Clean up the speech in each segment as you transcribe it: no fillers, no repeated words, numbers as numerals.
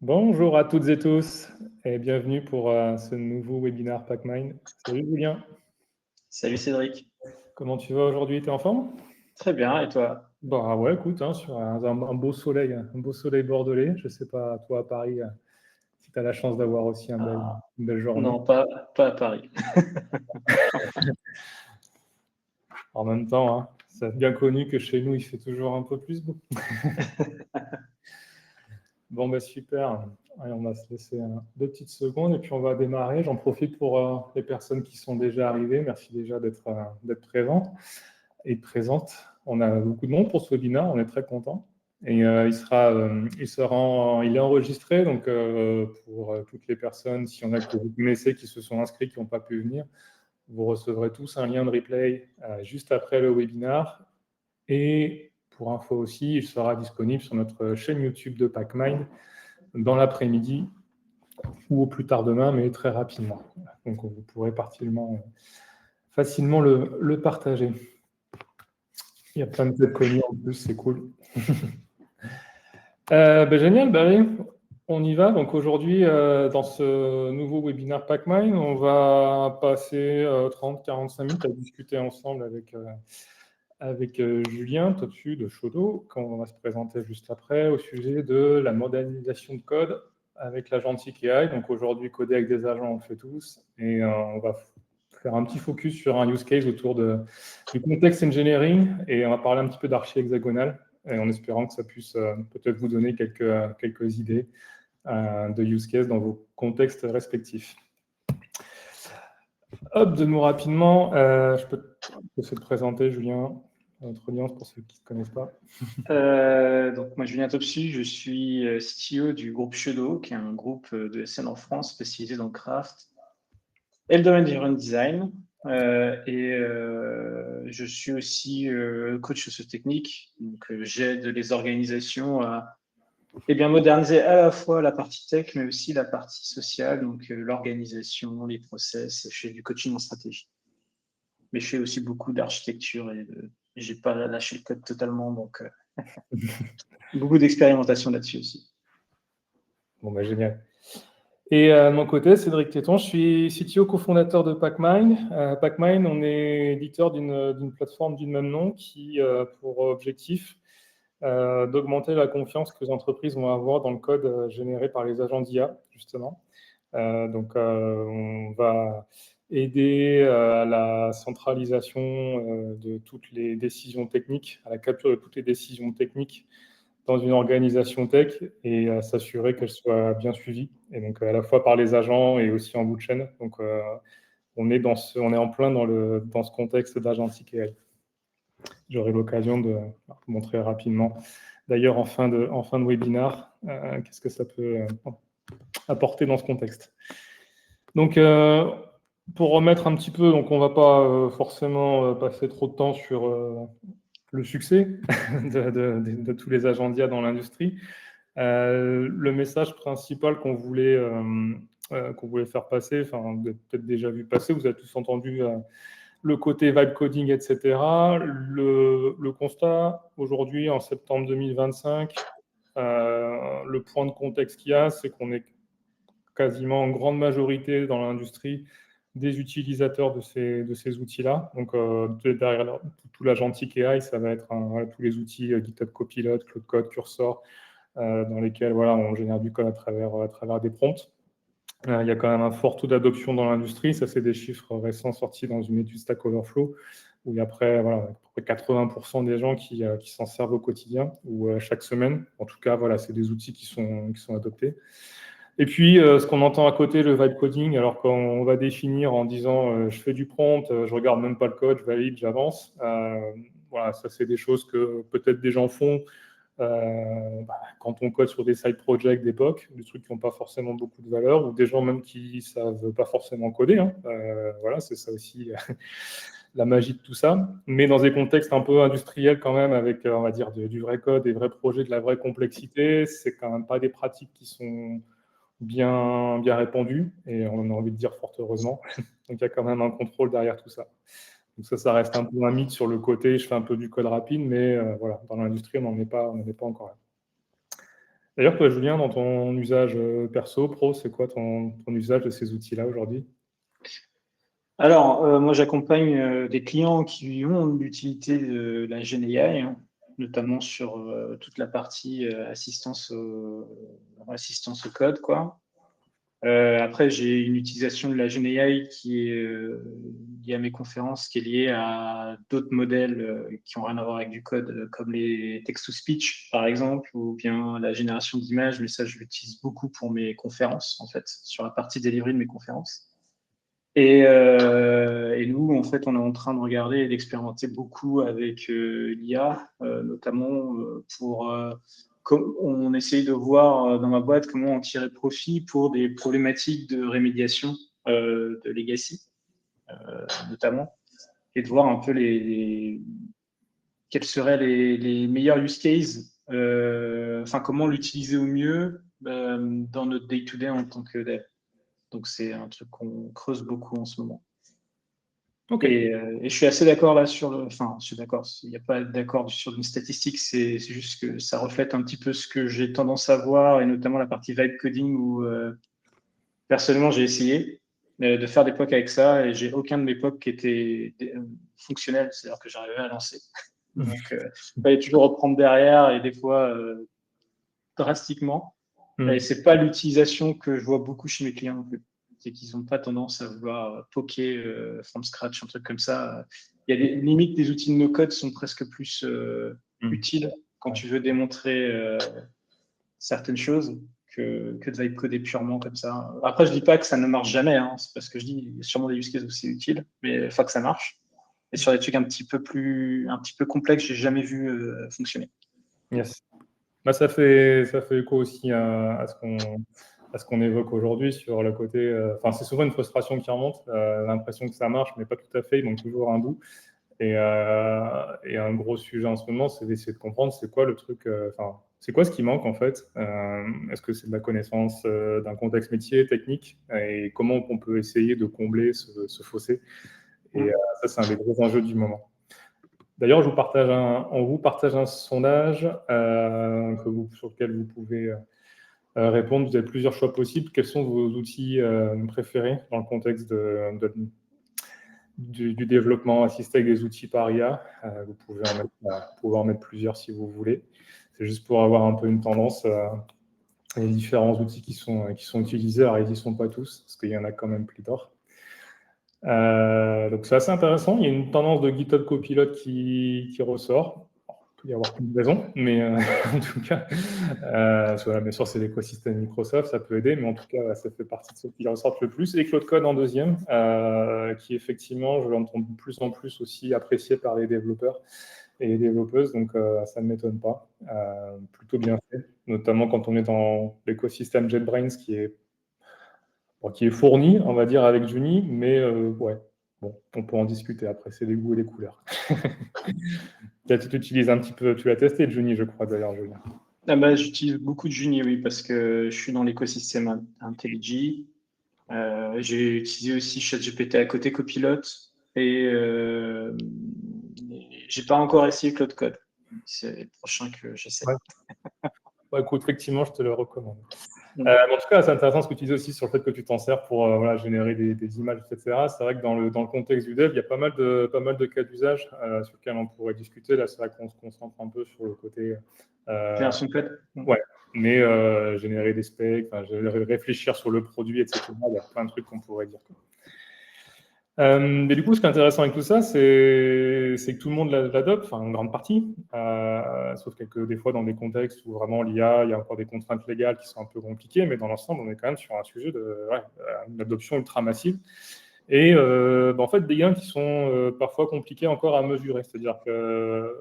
Bonjour à toutes et tous et bienvenue pour ce nouveau webinaire PacMind. Salut Julien, Salut Cédric. comment tu vas aujourd'hui? T'es en forme? Très bien, et toi? Bah ouais, écoute, sur un beau soleil bordelais. Je sais pas, toi à Paris, si tu as la chance d'avoir aussi Ah, une belle journée. non, pas à Paris. En même temps, c'est bien connu que chez nous, il fait toujours un peu plus beau. Bon, bah super. Allez, on va se laisser 2 petites secondes et puis on va démarrer. J'en profite pour les personnes qui sont déjà arrivées. Merci déjà d'être présentes et présentes. On a beaucoup de monde pour ce webinaire, on est très content. Et il est enregistré, donc pour toutes les personnes, si on a que vous connaissez qui se sont inscrits, qui n'ont pas pu venir, vous recevrez tous un lien de replay juste après le webinaire. Et pour info aussi, il sera disponible sur notre chaîne YouTube de PacMind dans l'après-midi ou au plus tard demain, mais très rapidement. Donc vous pourrez facilement le partager. Il y a plein de têtes connues en plus, c'est cool. Génial, allez, on y va. Donc aujourd'hui, dans ce nouveau webinaire PacMind, on va passer 30-45 minutes à discuter ensemble avec Julien Topsu de Shodo, quand on va se présenter juste après, au sujet de la modernisation de code avec l'agentique AI. Donc aujourd'hui, coder avec des agents, on le fait tous. Et on va faire un petit focus sur un use case autour du context engineering. Et on va parler un petit peu d'archi hexagonal, et en espérant que ça puisse peut-être vous donner quelques idées de use case dans vos contextes respectifs. Hop, de nous rapidement, je peux essayer de présenter, Julien, notre audience pour ceux qui ne connaissent pas. Donc moi, Julien Topsu, je suis CTO du groupe Shodo, qui est un groupe de SN en France spécialisé dans le craft et le domaine du run design. Je suis aussi coach socio-technique, donc j'aide les organisations à moderniser à la fois la partie tech, mais aussi la partie sociale, donc l'organisation, les process. Je fais du coaching en stratégie. Mais je fais aussi beaucoup d'architecture et j'ai pas lâché le code totalement, donc beaucoup d'expérimentation là-dessus aussi. Bon, génial. Et de mon côté, Cédric Téton, je suis CTO cofondateur de PacMind. PacMind, on est éditeur d'une plateforme du même nom qui a pour objectif d'augmenter la confiance que les entreprises vont avoir dans le code généré par les agents d'IA, justement. On va aider à la centralisation de toutes les décisions techniques, à la capture de toutes les décisions techniques dans une organisation tech et s'assurer qu'elles soient bien suivies, et donc à la fois par les agents et aussi en bout de chaîne. Donc on est en plein dans ce contexte d'agentique AI. J'aurai l'occasion de vous montrer rapidement, d'ailleurs en fin de webinaire, qu'est-ce que ça peut apporter dans ce contexte. Donc pour remettre un petit peu, donc on ne va pas forcément passer trop de temps sur le succès de tous les agents d'IA dans l'industrie. Le message principal qu'on voulait faire passer, enfin, vous avez peut-être déjà vu passer, vous avez tous entendu le côté vibe coding, etc. Le constat, aujourd'hui, en septembre 2025, le point de contexte qu'il y a, c'est qu'on est quasiment en grande majorité dans l'industrie des utilisateurs de ces outils-là. Donc, derrière tout l'agentique AI, ça va être tous les outils GitHub Copilot, Claude Code, Cursor, dans lesquels on génère du code à travers des prompts. Il y a quand même un fort taux d'adoption dans l'industrie. Ça, c'est des chiffres récents sortis dans une étude Stack Overflow, où il y a à peu près 80% des gens qui s'en servent au quotidien ou chaque semaine. En tout cas, c'est des outils qui sont adoptés. Et puis, ce qu'on entend à côté, le vibe coding, alors qu'on va définir en disant je fais du prompt, je regarde même pas le code, je valide, j'avance. Ça, c'est des choses que peut-être des gens font quand on code sur des side projects d'époque, des trucs qui n'ont pas forcément beaucoup de valeur, ou des gens même qui ne savent pas forcément coder. C'est ça aussi la magie de tout ça. Mais dans des contextes un peu industriels quand même, avec, on va dire, du vrai code, des vrais projets, de la vraie complexité, c'est quand même pas des pratiques qui sont bien répandues, et on a envie de dire fort heureusement. Donc il y a quand même un contrôle derrière tout ça. Donc ça reste un peu un mythe sur le côté, je fais un peu du code rapide, mais dans l'industrie, on n'en est pas encore là. D'ailleurs, toi, Julien, dans ton usage perso, pro, c'est quoi ton usage de ces outils-là aujourd'hui? Alors, moi, j'accompagne des clients qui ont l'utilité de la GenAI, hein, notamment sur toute la partie assistance au code, quoi. Après, j'ai une utilisation de la GenAI qui est liée à mes conférences, qui est liée à d'autres modèles qui n'ont rien à voir avec du code, comme les text-to-speech, par exemple, ou bien la génération d'images, mais ça, je l'utilise beaucoup pour mes conférences, en fait, sur la partie delivery de mes conférences. Et nous, en fait, on est en train de regarder et d'expérimenter beaucoup avec l'IA, notamment pour on essaye de voir dans ma boîte comment en tirer profit pour des problématiques de rémédiation de legacy, notamment, et de voir un peu quels seraient les meilleurs use cases, enfin comment l'utiliser au mieux dans notre day-to-day en tant que dev. Donc c'est un truc qu'on creuse beaucoup en ce moment. Ok. Et je suis assez d'accord là sur le. Enfin, je suis d'accord, il n'y a pas d'accord sur une statistique, c'est juste que ça reflète un petit peu ce que j'ai tendance à voir, et notamment la partie vibe coding où personnellement j'ai essayé de faire des POC avec ça, et j'ai aucun de mes POC qui était fonctionnel, c'est-à-dire que j'arrivais à lancer. Donc, il fallait toujours reprendre derrière, et des fois drastiquement. Et c'est pas l'utilisation que je vois beaucoup chez mes clients non plus. C'est qu'ils n'ont pas tendance à vouloir poker from scratch, un truc comme ça. Il y a des limites, des outils de no-code sont presque plus utiles quand tu veux démontrer certaines choses que de vibe coder purement comme ça. Après, je dis pas que ça ne marche jamais, hein. C'est parce que je dis, il y a sûrement des use cases où c'est utile, mais il faut que ça marche. Et sur des trucs un petit peu complexes, j'ai jamais vu fonctionner. Yes. Bah, ça fait écho aussi à ce qu'on évoque aujourd'hui sur le côté. Enfin, c'est souvent une frustration qui remonte, l'impression que ça marche, mais pas tout à fait. Il manque toujours un bout. Et un gros sujet en ce moment, c'est d'essayer de comprendre c'est quoi le truc. Enfin, c'est quoi ce qui manque en fait. Est-ce que c'est de la connaissance d'un contexte métier, technique, et comment on peut essayer de combler ce fossé. Et ça, c'est un des gros enjeux du moment. D'ailleurs, on vous partage un sondage sur lequel vous pouvez répondre. Vous avez plusieurs choix possibles. Quels sont vos outils préférés dans le contexte du développement assisté avec des outils par IA? Vous pouvez en mettre plusieurs si vous voulez. C'est juste pour avoir un peu une tendance. Les différents outils qui sont utilisés, alors ils n'y sont pas tous, parce qu'il y en a quand même plus d'or. Donc c'est assez intéressant. Il y a une tendance de GitHub Copilot qui ressort. Il peut y avoir plein de raisons, mais en tout cas, bien sûr, c'est l'écosystème Microsoft, ça peut aider, mais en tout cas, ça fait partie de ceux qui ressortent le plus. Et Claude Code en deuxième, qui effectivement, je l'entends de plus en plus aussi apprécié par les développeurs et les développeuses, donc ça ne m'étonne pas. Plutôt bien fait, notamment quand on est dans l'écosystème JetBrains qui est fourni, on va dire, avec Juni, mais ouais, bon, on peut en discuter après, c'est les goûts et les couleurs. Tu utilises un petit peu, tu l'as testé Juni, je crois d'ailleurs, Julien. Ah bah, j'utilise beaucoup de Juni, oui, parce que je suis dans l'écosystème IntelliJ. J'ai utilisé aussi ChatGPT à côté Copilot, et j'ai pas encore essayé Claude Code. C'est le prochain que j'essaie. Ouais. Bah, écoute, effectivement, je te le recommande. Mm. En tout cas, c'est intéressant ce que tu dis aussi sur le fait que tu t'en sers pour voilà, générer des images, etc. C'est vrai que dans le contexte du dev, il y a pas mal de cas d'usage sur lesquels on pourrait discuter. Là, c'est vrai qu'on se concentre un peu sur le côté. Génération de code. Ouais, mais générer des specs, réfléchir sur le produit, etc. Il y a plein de trucs qu'on pourrait dire. Mais du coup, ce qui est intéressant avec tout ça, c'est que tout le monde l'adopte, enfin, une grande partie, sauf des fois dans des contextes où vraiment l'IA, il y a encore des contraintes légales qui sont un peu compliquées, mais dans l'ensemble, on est quand même sur un sujet une adoption ultra massive. Et en fait, des gains qui sont parfois compliqués encore à mesurer. C'est-à-dire que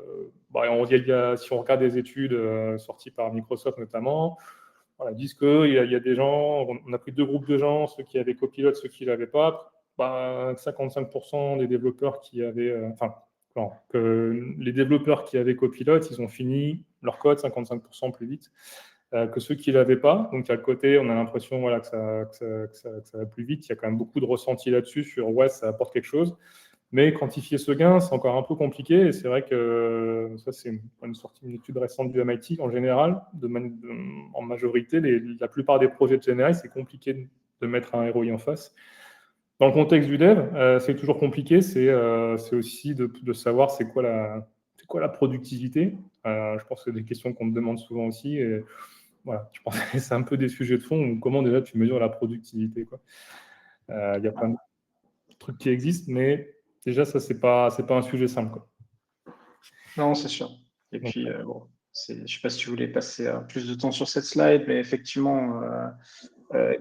si on regarde des études sorties par Microsoft notamment, voilà, disent qu'il y a des gens, on a pris deux groupes de gens, ceux qui avaient Copilot, ceux qui ne l'avaient pas. 55% des développeurs qui avaient, que les développeurs qui avaient Copilot, ils ont fini leur code 55% plus vite que ceux qui ne l'avaient pas. Donc, à le côté, on a l'impression que ça va plus vite. Il y a quand même beaucoup de ressenti là-dessus sur ouais, ça apporte quelque chose. Mais quantifier ce gain, c'est encore un peu compliqué. Et c'est vrai que ça, c'est une sortie d'une étude récente du MIT. En général, en majorité, la plupart des projets de GenAI, c'est compliqué de mettre un ROI en face. Dans le contexte du dev, c'est toujours compliqué. C'est aussi de savoir c'est quoi la productivité. Je pense que c'est des questions qu'on me demande souvent aussi. Et voilà, je pense que c'est un peu des sujets de fond. Comment déjà tu mesures la productivité, quoi. Il y a plein de trucs qui existent, mais déjà, ça, c'est pas un sujet simple, quoi. Non, c'est sûr. Et Donc, puis, bon, je ne sais pas si tu voulais passer plus de temps sur cette slide, mais effectivement,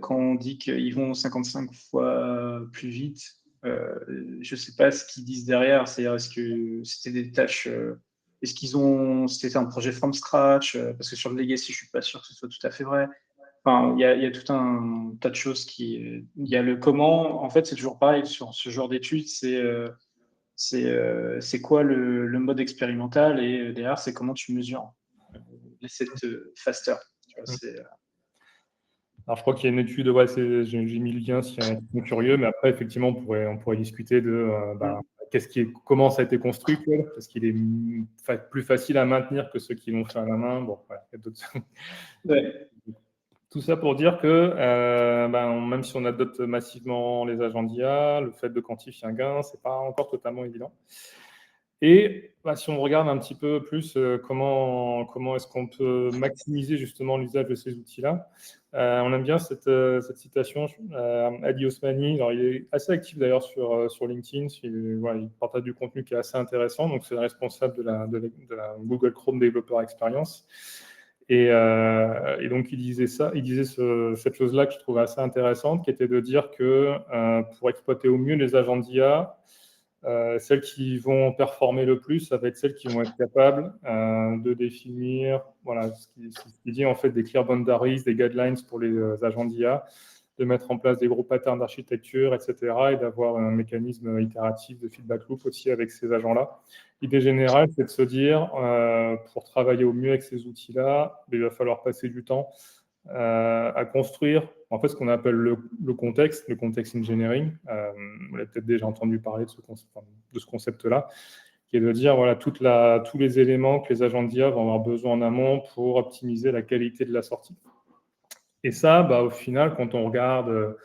quand on dit qu'ils vont 55 fois plus vite, je ne sais pas ce qu'ils disent derrière. C'est-à-dire, est-ce que c'était des tâches, est-ce c'était un projet from scratch? Parce que sur le legacy, je ne suis pas sûr que ce soit tout à fait vrai. Enfin, il y a tout un tas de choses il y a le comment. En fait, c'est toujours pareil sur ce genre d'études. C'est quoi le mode expérimental et derrière, c'est comment tu mesures cette faster. Tu vois, alors, je crois qu'il y a une étude, ouais, j'ai mis le lien s'il y a un truc curieux, mais après, effectivement, on pourrait discuter de comment ça a été construit, quoi, parce qu'il est plus facile à maintenir que ceux qui l'ont fait à la main. Bon, voilà, il y a d'autres. ouais. Tout ça pour dire que même si on adopte massivement les agents d'IA, le fait de quantifier un gain, c'est pas encore totalement évident. Et si on regarde un petit peu plus comment est-ce qu'on peut maximiser justement l'usage de ces outils-là, on aime bien cette citation. Adi Osmani, alors, il est assez actif d'ailleurs sur LinkedIn, il partage du contenu qui est assez intéressant, donc c'est le responsable de la Google Chrome Developer Experience. Et donc, il disait cette chose-là que je trouvais assez intéressante, qui était de dire que pour exploiter au mieux les agents d'IA, celles qui vont performer le plus, ça va être celles qui vont être capables de définir, voilà, ce qui dit en fait des clear boundaries, des guidelines pour les agents d'IA, de mettre en place des gros patterns d'architecture, etc., et d'avoir un mécanisme itératif de feedback loop aussi avec ces agents-là. L'idée générale, c'est de se dire, pour travailler au mieux avec ces outils-là, il va falloir passer du temps à construire en fait ce qu'on appelle le contexte engineering. Vous avez peut-être déjà entendu parler de ce concept-là, qui est de dire voilà tous les éléments que les agents d'IA vont avoir besoin en amont pour optimiser la qualité de la sortie. Et ça, au final, quand on regarde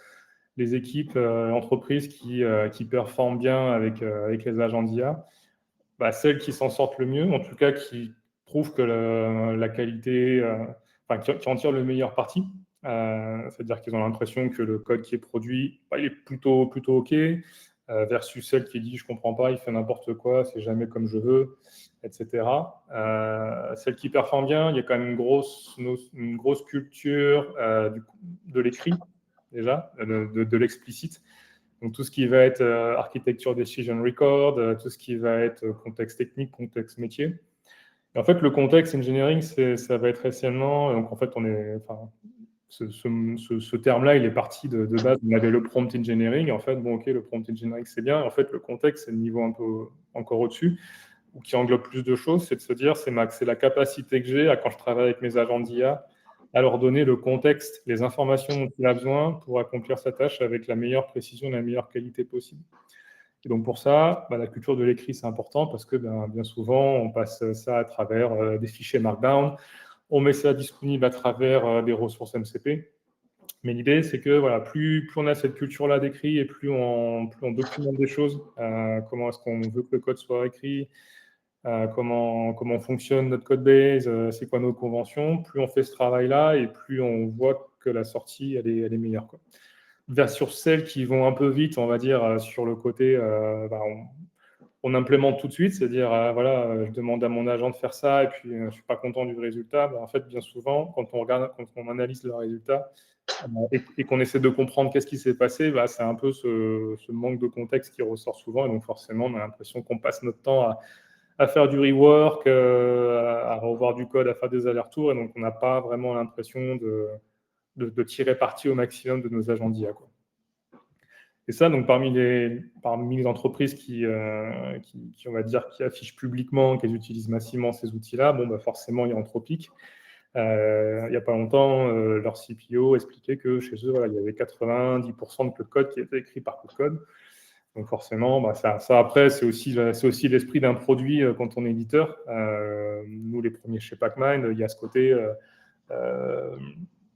les équipes entreprises qui performent bien avec les agents d'IA, celles qui s'en sortent le mieux, en tout cas qui prouvent que la qualité, qui en tirent le meilleur parti, c'est-à-dire qu'ils ont l'impression que le code qui est produit, il est plutôt OK, versus celle qui dit je comprends pas, il fait n'importe quoi, c'est jamais comme je veux, etc. Celle qui performe bien, il y a quand même une grosse culture de l'écrit déjà, de l'explicite. Donc tout ce qui va être architecture decision record, tout ce qui va être contexte technique, contexte métier. Et en fait, le contexte engineering, ça va être essentiellement. Donc en fait, ce terme-là, il est parti de base. On avait le prompt engineering. En fait, ok, le prompt engineering, c'est bien. En fait, le contexte, c'est le niveau un peu encore au-dessus, ou qui englobe plus de choses. C'est de se dire, c'est la capacité que j'ai quand je travaille avec mes agents d'IA, à leur donner le contexte, les informations dont il a besoin pour accomplir sa tâche avec la meilleure précision, la meilleure qualité possible. Et donc pour ça, la culture de l'écrit, c'est important parce que bien souvent, on passe ça à travers des fichiers Markdown, on met ça disponible à travers des ressources MCP. Mais l'idée, c'est que plus on a cette culture-là d'écrit et plus on documente des choses, comment est-ce qu'on veut que le code soit écrit, comment fonctionne notre code base, c'est quoi nos conventions, plus on fait ce travail-là et plus on voit que la sortie, elle est meilleure, quoi. Sur celles qui vont un peu vite, on va dire, sur le côté, on implémente tout de suite, c'est-à-dire, je demande à mon agent de faire ça et puis je ne suis pas content du résultat. En fait, bien souvent, quand on analyse le résultat et qu'on essaie de comprendre qu'est-ce qui s'est passé, c'est un peu ce manque de contexte qui ressort souvent. Et donc, forcément, on a l'impression qu'on passe notre temps à faire du rework, à revoir du code, à faire des allers-retours. Et donc, on n'a pas vraiment l'impression de tirer parti au maximum de nos agents d'IA, quoi. Et ça, donc parmi les entreprises qui, on va dire, qui affichent publiquement qu'elles utilisent massivement ces outils-là, forcément, il y a Anthropic. Il n'y a pas longtemps, leur CPO expliquait que chez eux, il y avait 90% de code qui était écrit par code. Donc forcément, bah, ça après, c'est aussi l'esprit d'un produit quand on est éditeur. Nous, les premiers chez Pacmind, il y a ce côté, il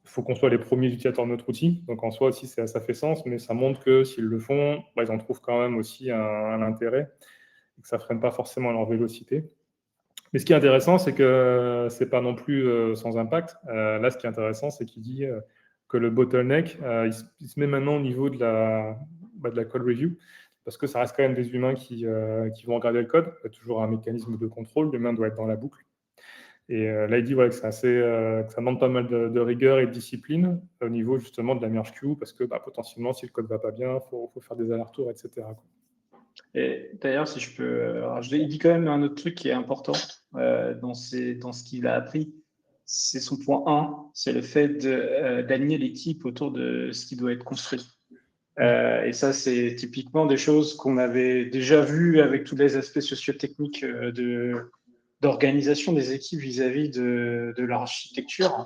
faut qu'on soit les premiers utilisateurs de notre outil. Donc en soi aussi, ça fait sens, mais ça montre que s'ils le font, bah, ils en trouvent quand même aussi un intérêt, et que ça ne freine pas forcément leur vélocité. Mais ce qui est intéressant, c'est que ce n'est pas non plus sans impact. Là, ce qui est intéressant, c'est qu'il dit que le bottleneck, il se met maintenant au niveau de la code review, parce que ça reste quand même des humains qui vont regarder le code. Il y a toujours un mécanisme de contrôle, l'humain doit être dans la boucle. Et là, il dit que que ça demande pas mal de rigueur et de discipline au niveau justement de la merge queue, parce que potentiellement, si le code ne va pas bien, il faut faire des allers-retours, etc. quoi. Et d'ailleurs, si je peux rajouter, il dit quand même un autre truc qui est important dans ce qu'il a appris. C'est son point 1, c'est le fait d'aligner l'équipe autour de ce qui doit être construit. Et ça, c'est typiquement des choses qu'on avait déjà vues avec tous les aspects socio-techniques d'organisation des équipes vis-à-vis de leur architecture.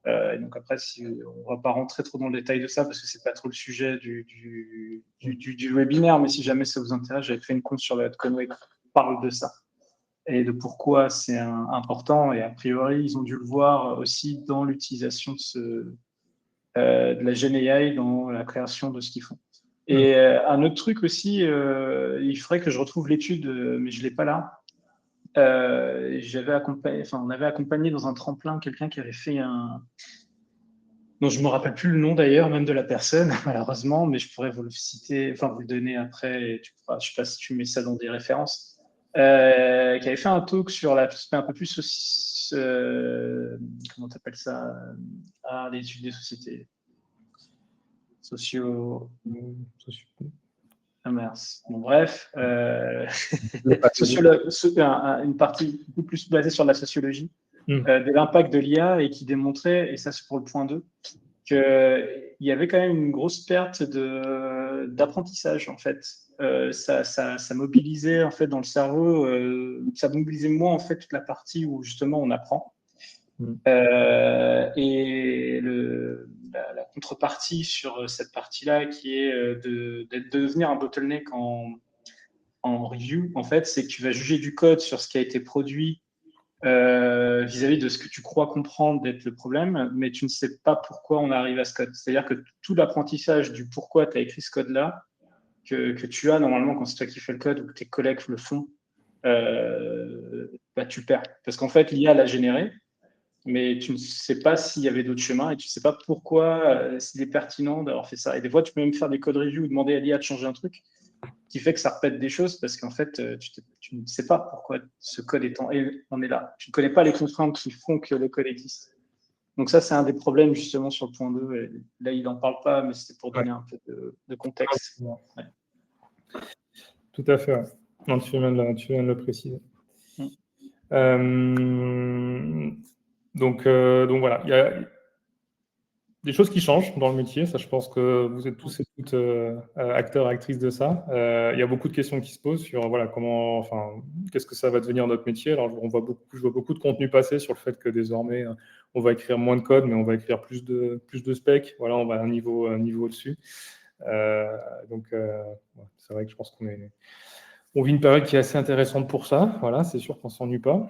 Donc après, on va pas rentrer trop dans le détail de ça parce que c'est pas trop le sujet du webinaire, mais si jamais ça vous intéresse, j'avais fait une conf sur la Conway qui parle de ça et de pourquoi c'est important. Et a priori, ils ont dû le voir aussi dans l'utilisation de la GenAI dans la création de ce qu'ils font. Et un autre truc aussi, il faudrait que je retrouve l'étude, mais je l'ai pas là. On avait accompagné dans un tremplin quelqu'un qui avait fait dont je me rappelle plus le nom d'ailleurs, même de la personne, malheureusement, mais je pourrais vous le citer, enfin vous le donner après, et je sais pas si tu mets ça dans des références, qui avait fait un talk sur l'aspect un peu plus comment t'appelles ça, les études des sociétés socio. Ah mince. Bon, bref, une partie beaucoup plus basée sur la sociologie de l'impact de l'IA et qui démontrait, et ça c'est pour le point 2, qu'il y avait quand même une grosse perte d'apprentissage en fait. Ça mobilisait en fait dans le cerveau, ça mobilisait moins en fait toute la partie où justement on apprend. Et la contrepartie sur cette partie-là, qui est de devenir un bottleneck en review, en fait, c'est que tu vas juger du code sur ce qui a été produit vis-à-vis de ce que tu crois comprendre d'être le problème, mais tu ne sais pas pourquoi on arrive à ce code. C'est-à-dire que tout l'apprentissage du pourquoi tu as écrit ce code-là, que tu as normalement quand c'est toi qui fais le code ou que tes collègues le font, tu perds. Parce qu'en fait, l'IA l'a généré, mais tu ne sais pas s'il y avait d'autres chemins et tu ne sais pas pourquoi s'il est pertinent d'avoir fait ça. Et des fois, tu peux même faire des code reviews ou demander à l'IA de changer un truc qui fait que ça répète des choses parce qu'en fait, tu ne sais pas pourquoi ce code en est là. Tu ne connais pas les contraintes qui font que le code existe. Donc ça, c'est un des problèmes justement sur le point 2. Et là, il n'en parle pas, mais c'était pour donner un peu de contexte. Ouais. Tout à fait. Ouais. Non, tu viens de le préciser. Donc voilà, il y a des choses qui changent dans le métier. Ça, je pense que vous êtes tous et toutes acteurs et actrices de ça. Il y a beaucoup de questions qui se posent sur qu'est-ce que ça va devenir notre métier. Alors, je vois beaucoup de contenu passer sur le fait que désormais, on va écrire moins de code, mais on va écrire plus de specs. Voilà, on va à un niveau au-dessus. C'est vrai que je pense on vit une période qui est assez intéressante pour ça. Voilà, c'est sûr qu'on ne s'ennuie pas.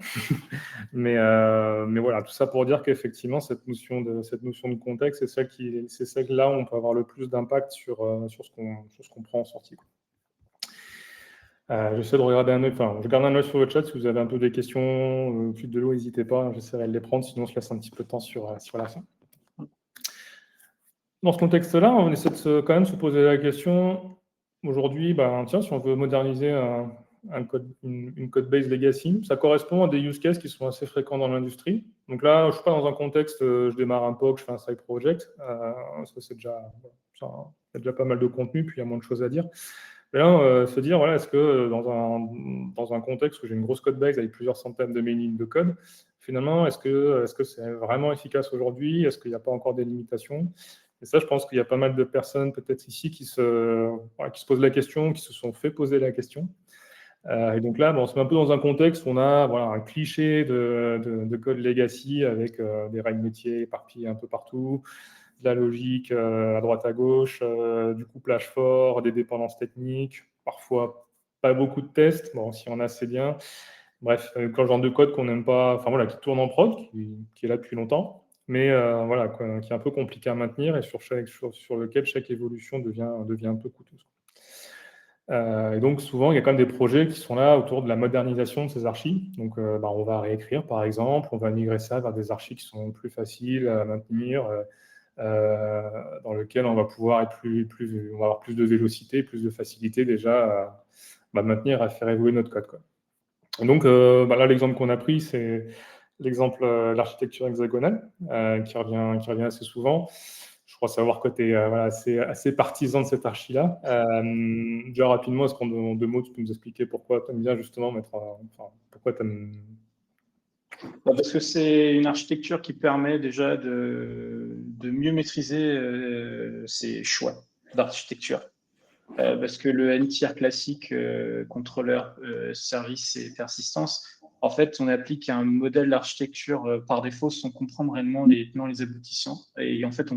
mais voilà, tout ça pour dire qu'effectivement, cette notion de contexte, c'est ça que là, on peut avoir le plus d'impact sur ce qu'on prend en sortie. J'essaie de regarder je garde un œil sur le chat. Si vous avez un peu des questions, plus de l'eau, n'hésitez pas. J'essaierai de les prendre. Sinon, je laisse un petit peu de temps sur la fin. Dans ce contexte-là, on essaie quand même de se poser la question. Aujourd'hui, si on veut moderniser une code base legacy, ça correspond à des use cases qui sont assez fréquents dans l'industrie. Donc là, je ne suis pas dans un contexte, je démarre un POC, je fais un side project. Ça, il y a déjà pas mal de contenu, puis il y a moins de choses à dire. Mais là, se dire, voilà, est-ce que dans un contexte où j'ai une grosse code base avec plusieurs centaines de lignes de code, finalement, est-ce que c'est vraiment efficace aujourd'hui? Est-ce qu'il n'y a pas encore des limitations? Et ça, je pense qu'il y a pas mal de personnes, peut-être ici, qui se posent la question, qui se sont fait poser la question. Et donc là, on se met un peu dans un contexte où on a un cliché de code legacy avec des règles métiers éparpillées un peu partout, de la logique à droite à gauche, du couplage fort, des dépendances techniques, parfois pas beaucoup de tests. Bon, si on a, c'est bien. Bref, quand le genre de code qu'on n'aime pas, enfin voilà, qui tourne en prod, qui est là depuis longtemps, mais voilà, quoi, qui est un peu compliqué à maintenir et sur lequel chaque évolution devient un peu coûteuse. Et donc souvent, il y a quand même des projets qui sont là autour de la modernisation de ces archis. Donc on va réécrire, par exemple, on va migrer ça vers des archis qui sont plus faciles à maintenir, dans lesquels on va pouvoir on va avoir plus de vélocité, plus de facilité déjà à maintenir, à faire évoluer notre code, quoi. Et donc là, l'exemple qu'on a pris, c'est l'exemple l'architecture hexagonale, qui revient assez souvent. Je crois savoir que tu es assez partisan de cette archi-là. Déjà rapidement, est-ce qu'en 2 mots, tu peux nous expliquer pourquoi tu aimes bien justement pourquoi tu aimes... Parce que c'est une architecture qui permet déjà de mieux maîtriser ses choix d'architecture. Parce que le N-tier classique, contrôleur, service et persistance, en fait, on applique un modèle d'architecture par défaut sans comprendre réellement les tenants, les aboutissants. Et en fait,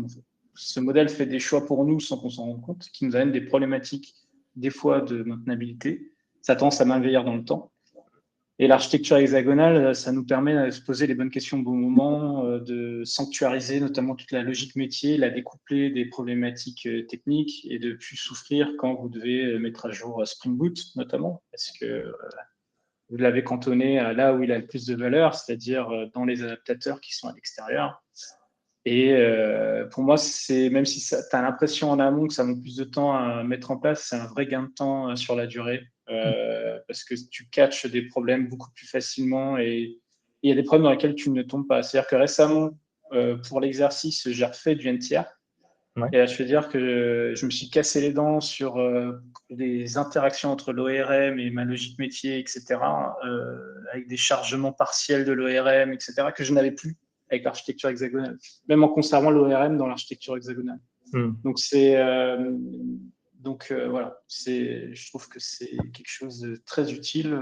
ce modèle fait des choix pour nous sans qu'on s'en rende compte, qui nous amène des problématiques, des fois de maintenabilité. Ça a tendance à m'envahir dans le temps. Et l'architecture hexagonale, ça nous permet de se poser les bonnes questions au bon moment, de sanctuariser notamment toute la logique métier, la découpler des problématiques techniques et de plus souffrir quand vous devez mettre à jour Spring Boot notamment, parce que vous l'avez cantonné à là où il a le plus de valeur, c'est-à-dire dans les adaptateurs qui sont à l'extérieur. Et pour moi, même si tu as l'impression en amont que ça met plus de temps à mettre en place, c'est un vrai gain de temps sur la durée. Parce que tu catches des problèmes beaucoup plus facilement et il y a des problèmes dans lesquels tu ne tombes pas. C'est-à-dire que récemment, pour l'exercice, j'ai refait du NTR. Ouais. Et là, je veux dire que je me suis cassé les dents sur les interactions entre l'ORM et ma logique métier, etc., avec des chargements partiels de l'ORM, etc., que je n'avais plus avec l'architecture hexagonale, même en conservant l'ORM dans l'architecture hexagonale. Donc, voilà, je trouve que c'est quelque chose de très utile,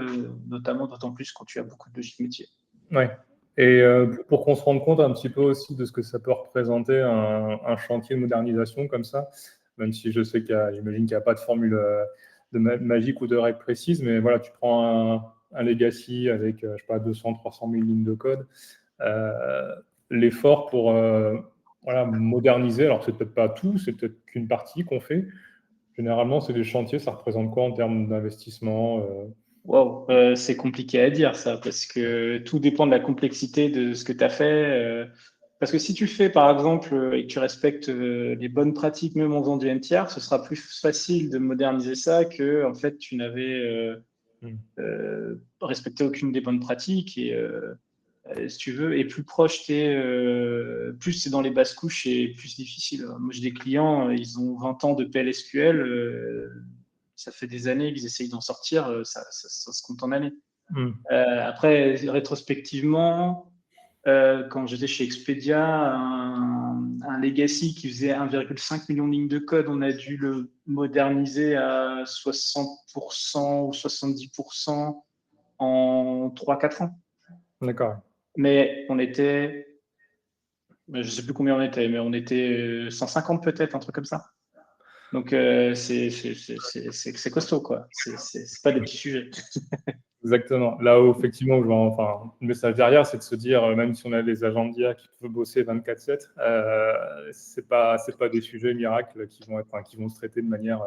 notamment d'autant plus quand tu as beaucoup de logique métier. Ouais. Et pour qu'on se rende compte un petit peu aussi de ce que ça peut représenter un chantier de modernisation comme ça, même si je sais j'imagine qu'il n'y a pas de formule magique ou de règle précise, mais voilà, tu prends un legacy avec, je sais pas, 200, 300 000 lignes de code, l'effort pour moderniser, alors c'est peut-être pas tout, c'est peut-être qu'une partie qu'on fait. Généralement, c'est des chantiers, ça représente quoi en termes d'investissement Wow, c'est compliqué à dire ça, parce que tout dépend de la complexité de ce que tu as fait. Parce que si tu fais, par exemple, et que tu respectes les bonnes pratiques, même en faisant du NTR, ce sera plus facile de moderniser ça que, en fait, tu n'avais respecté aucune des bonnes pratiques. Et si tu veux, et plus proche plus c'est dans les basses couches et plus difficile. Moi, j'ai des clients, ils ont 20 ans de PLSQL. Ça fait des années qu'ils essayent d'en sortir, ça se compte en années. Après, rétrospectivement, quand j'étais chez Expedia, un legacy qui faisait 1,5 million de lignes de code, on a dû le moderniser à 60% ou 70% en 3-4 ans. D'accord. Mais je ne sais plus combien on était, mais on était 150 peut-être, un truc comme ça. Donc, c'est costaud, quoi. C'est pas des petits sujets. Exactement. Là où, effectivement, le message derrière, c'est de se dire, même si on a des agents d'IA qui peuvent bosser 24/7, c'est pas des sujets miracles qui vont se traiter de manière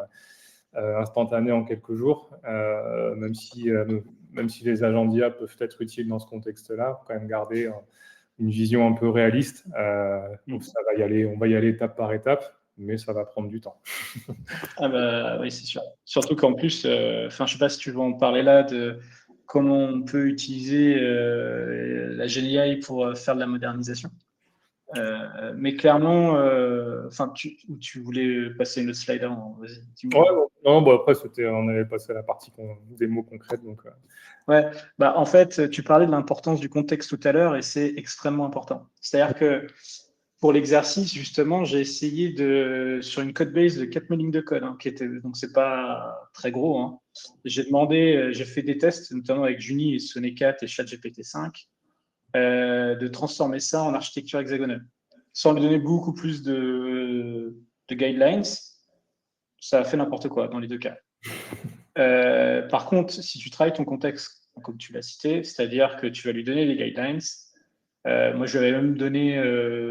instantanée en quelques jours, même si les agents d'IA peuvent être utiles dans ce contexte-là, faut quand même garder une vision un peu réaliste. Donc on va y aller étape par étape, mais ça va prendre du temps. Ah bah oui, c'est sûr. Surtout qu'en plus, je sais pas si tu veux en parler là, de comment on peut utiliser la GenAI pour faire de la modernisation. Mais clairement, tu voulais passer une autre slide avant, vas-y, dis-moi. Ouais, non, après, on avait passé à la partie des mots concrètes. Donc, Ouais, en fait, tu parlais de l'importance du contexte tout à l'heure et c'est extrêmement important. C'est-à-dire que pour l'exercice, justement, j'ai essayé sur une code base de 4000 lignes de code, donc c'est pas très gros. Hein. J'ai fait des tests, notamment avec Juni et Sonnet 4 et ChatGPT 5, de transformer ça en architecture hexagonale, sans lui donner beaucoup plus de guidelines. Ça a fait n'importe quoi dans les deux cas. Par contre, si tu travailles ton contexte, comme tu l'as cité, c'est-à-dire que tu vas lui donner des guidelines. Moi, je lui avais même donné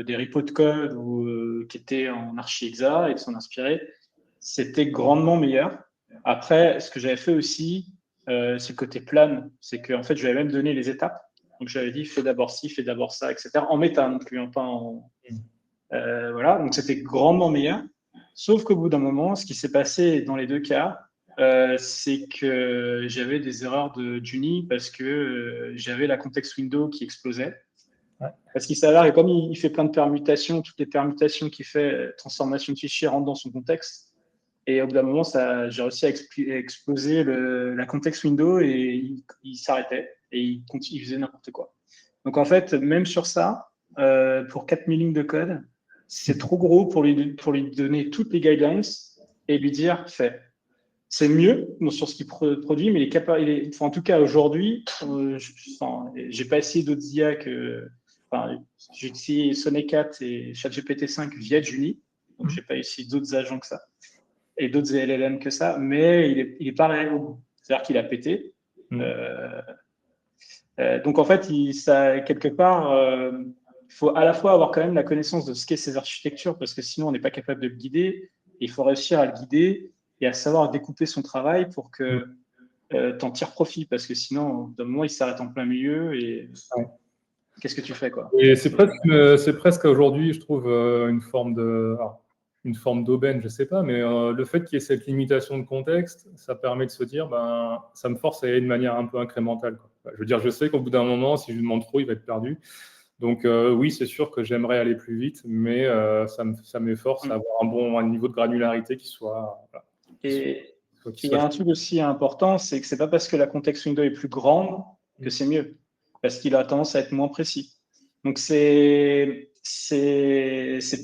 des repos de code qui étaient en archi-exa et de s'en inspirer. C'était grandement meilleur. Après, ce que j'avais fait aussi, c'est le côté plan. C'est qu'en fait, je lui avais même donné les étapes. Donc, j'avais dit, fais d'abord ci, fais d'abord ça, etc. En méta non plus, hein, pas en. Voilà, donc c'était grandement meilleur. Sauf qu'au bout d'un moment, ce qui s'est passé dans les deux cas, c'est que j'avais des erreurs de Juni parce que j'avais la context window qui explosait. Ouais. Parce qu'il s'avère que comme il fait plein de permutations, toutes les permutations qu'il fait, transformation de fichiers rentrent dans son contexte. Et au bout d'un moment, j'ai réussi à exploser la context window et il s'arrêtait et il faisait n'importe quoi. Donc en fait, même sur ça, pour 4000 lignes de code, c'est trop gros pour lui donner toutes les guidelines et lui dire fais. C'est mieux sur ce qu'il produit, mais il est capable. Enfin, en tout cas, aujourd'hui, j'ai pas essayé d'autres IA que. Enfin, j'ai essayé Sonnet 4 et ChatGPT 5 via Juni, donc j'ai pas essayé d'autres agents que ça et d'autres LLM que ça, mais il est pas réel au bout. C'est-à-dire qu'il a pété. Donc en fait, quelque part, il faut à la fois avoir quand même la connaissance de ce qu'est ces architectures, parce que sinon on n'est pas capable de le guider. Et il faut réussir à le guider et à savoir découper son travail pour que t'en tires profit, parce que sinon, d'un moment, il s'arrête en plein milieu et qu'est-ce que tu fais, quoi. Et c'est presque aujourd'hui, je trouve, une forme d'aubaine, je sais pas, mais le fait qu'il y ait cette limitation de contexte, ça permet de se dire, ben, ça me force à y aller de manière un peu incrémentale, quoi. Je veux dire, je sais qu'au bout d'un moment, si je lui demande trop, il va être perdu. Donc oui, c'est sûr que j'aimerais aller plus vite, mais ça m'efforce à avoir un niveau de granularité qui soit. Voilà, et il y a un truc aussi important, c'est que c'est pas parce que la context window est plus grande que c'est mieux, parce qu'il a tendance à être moins précis. Donc c'est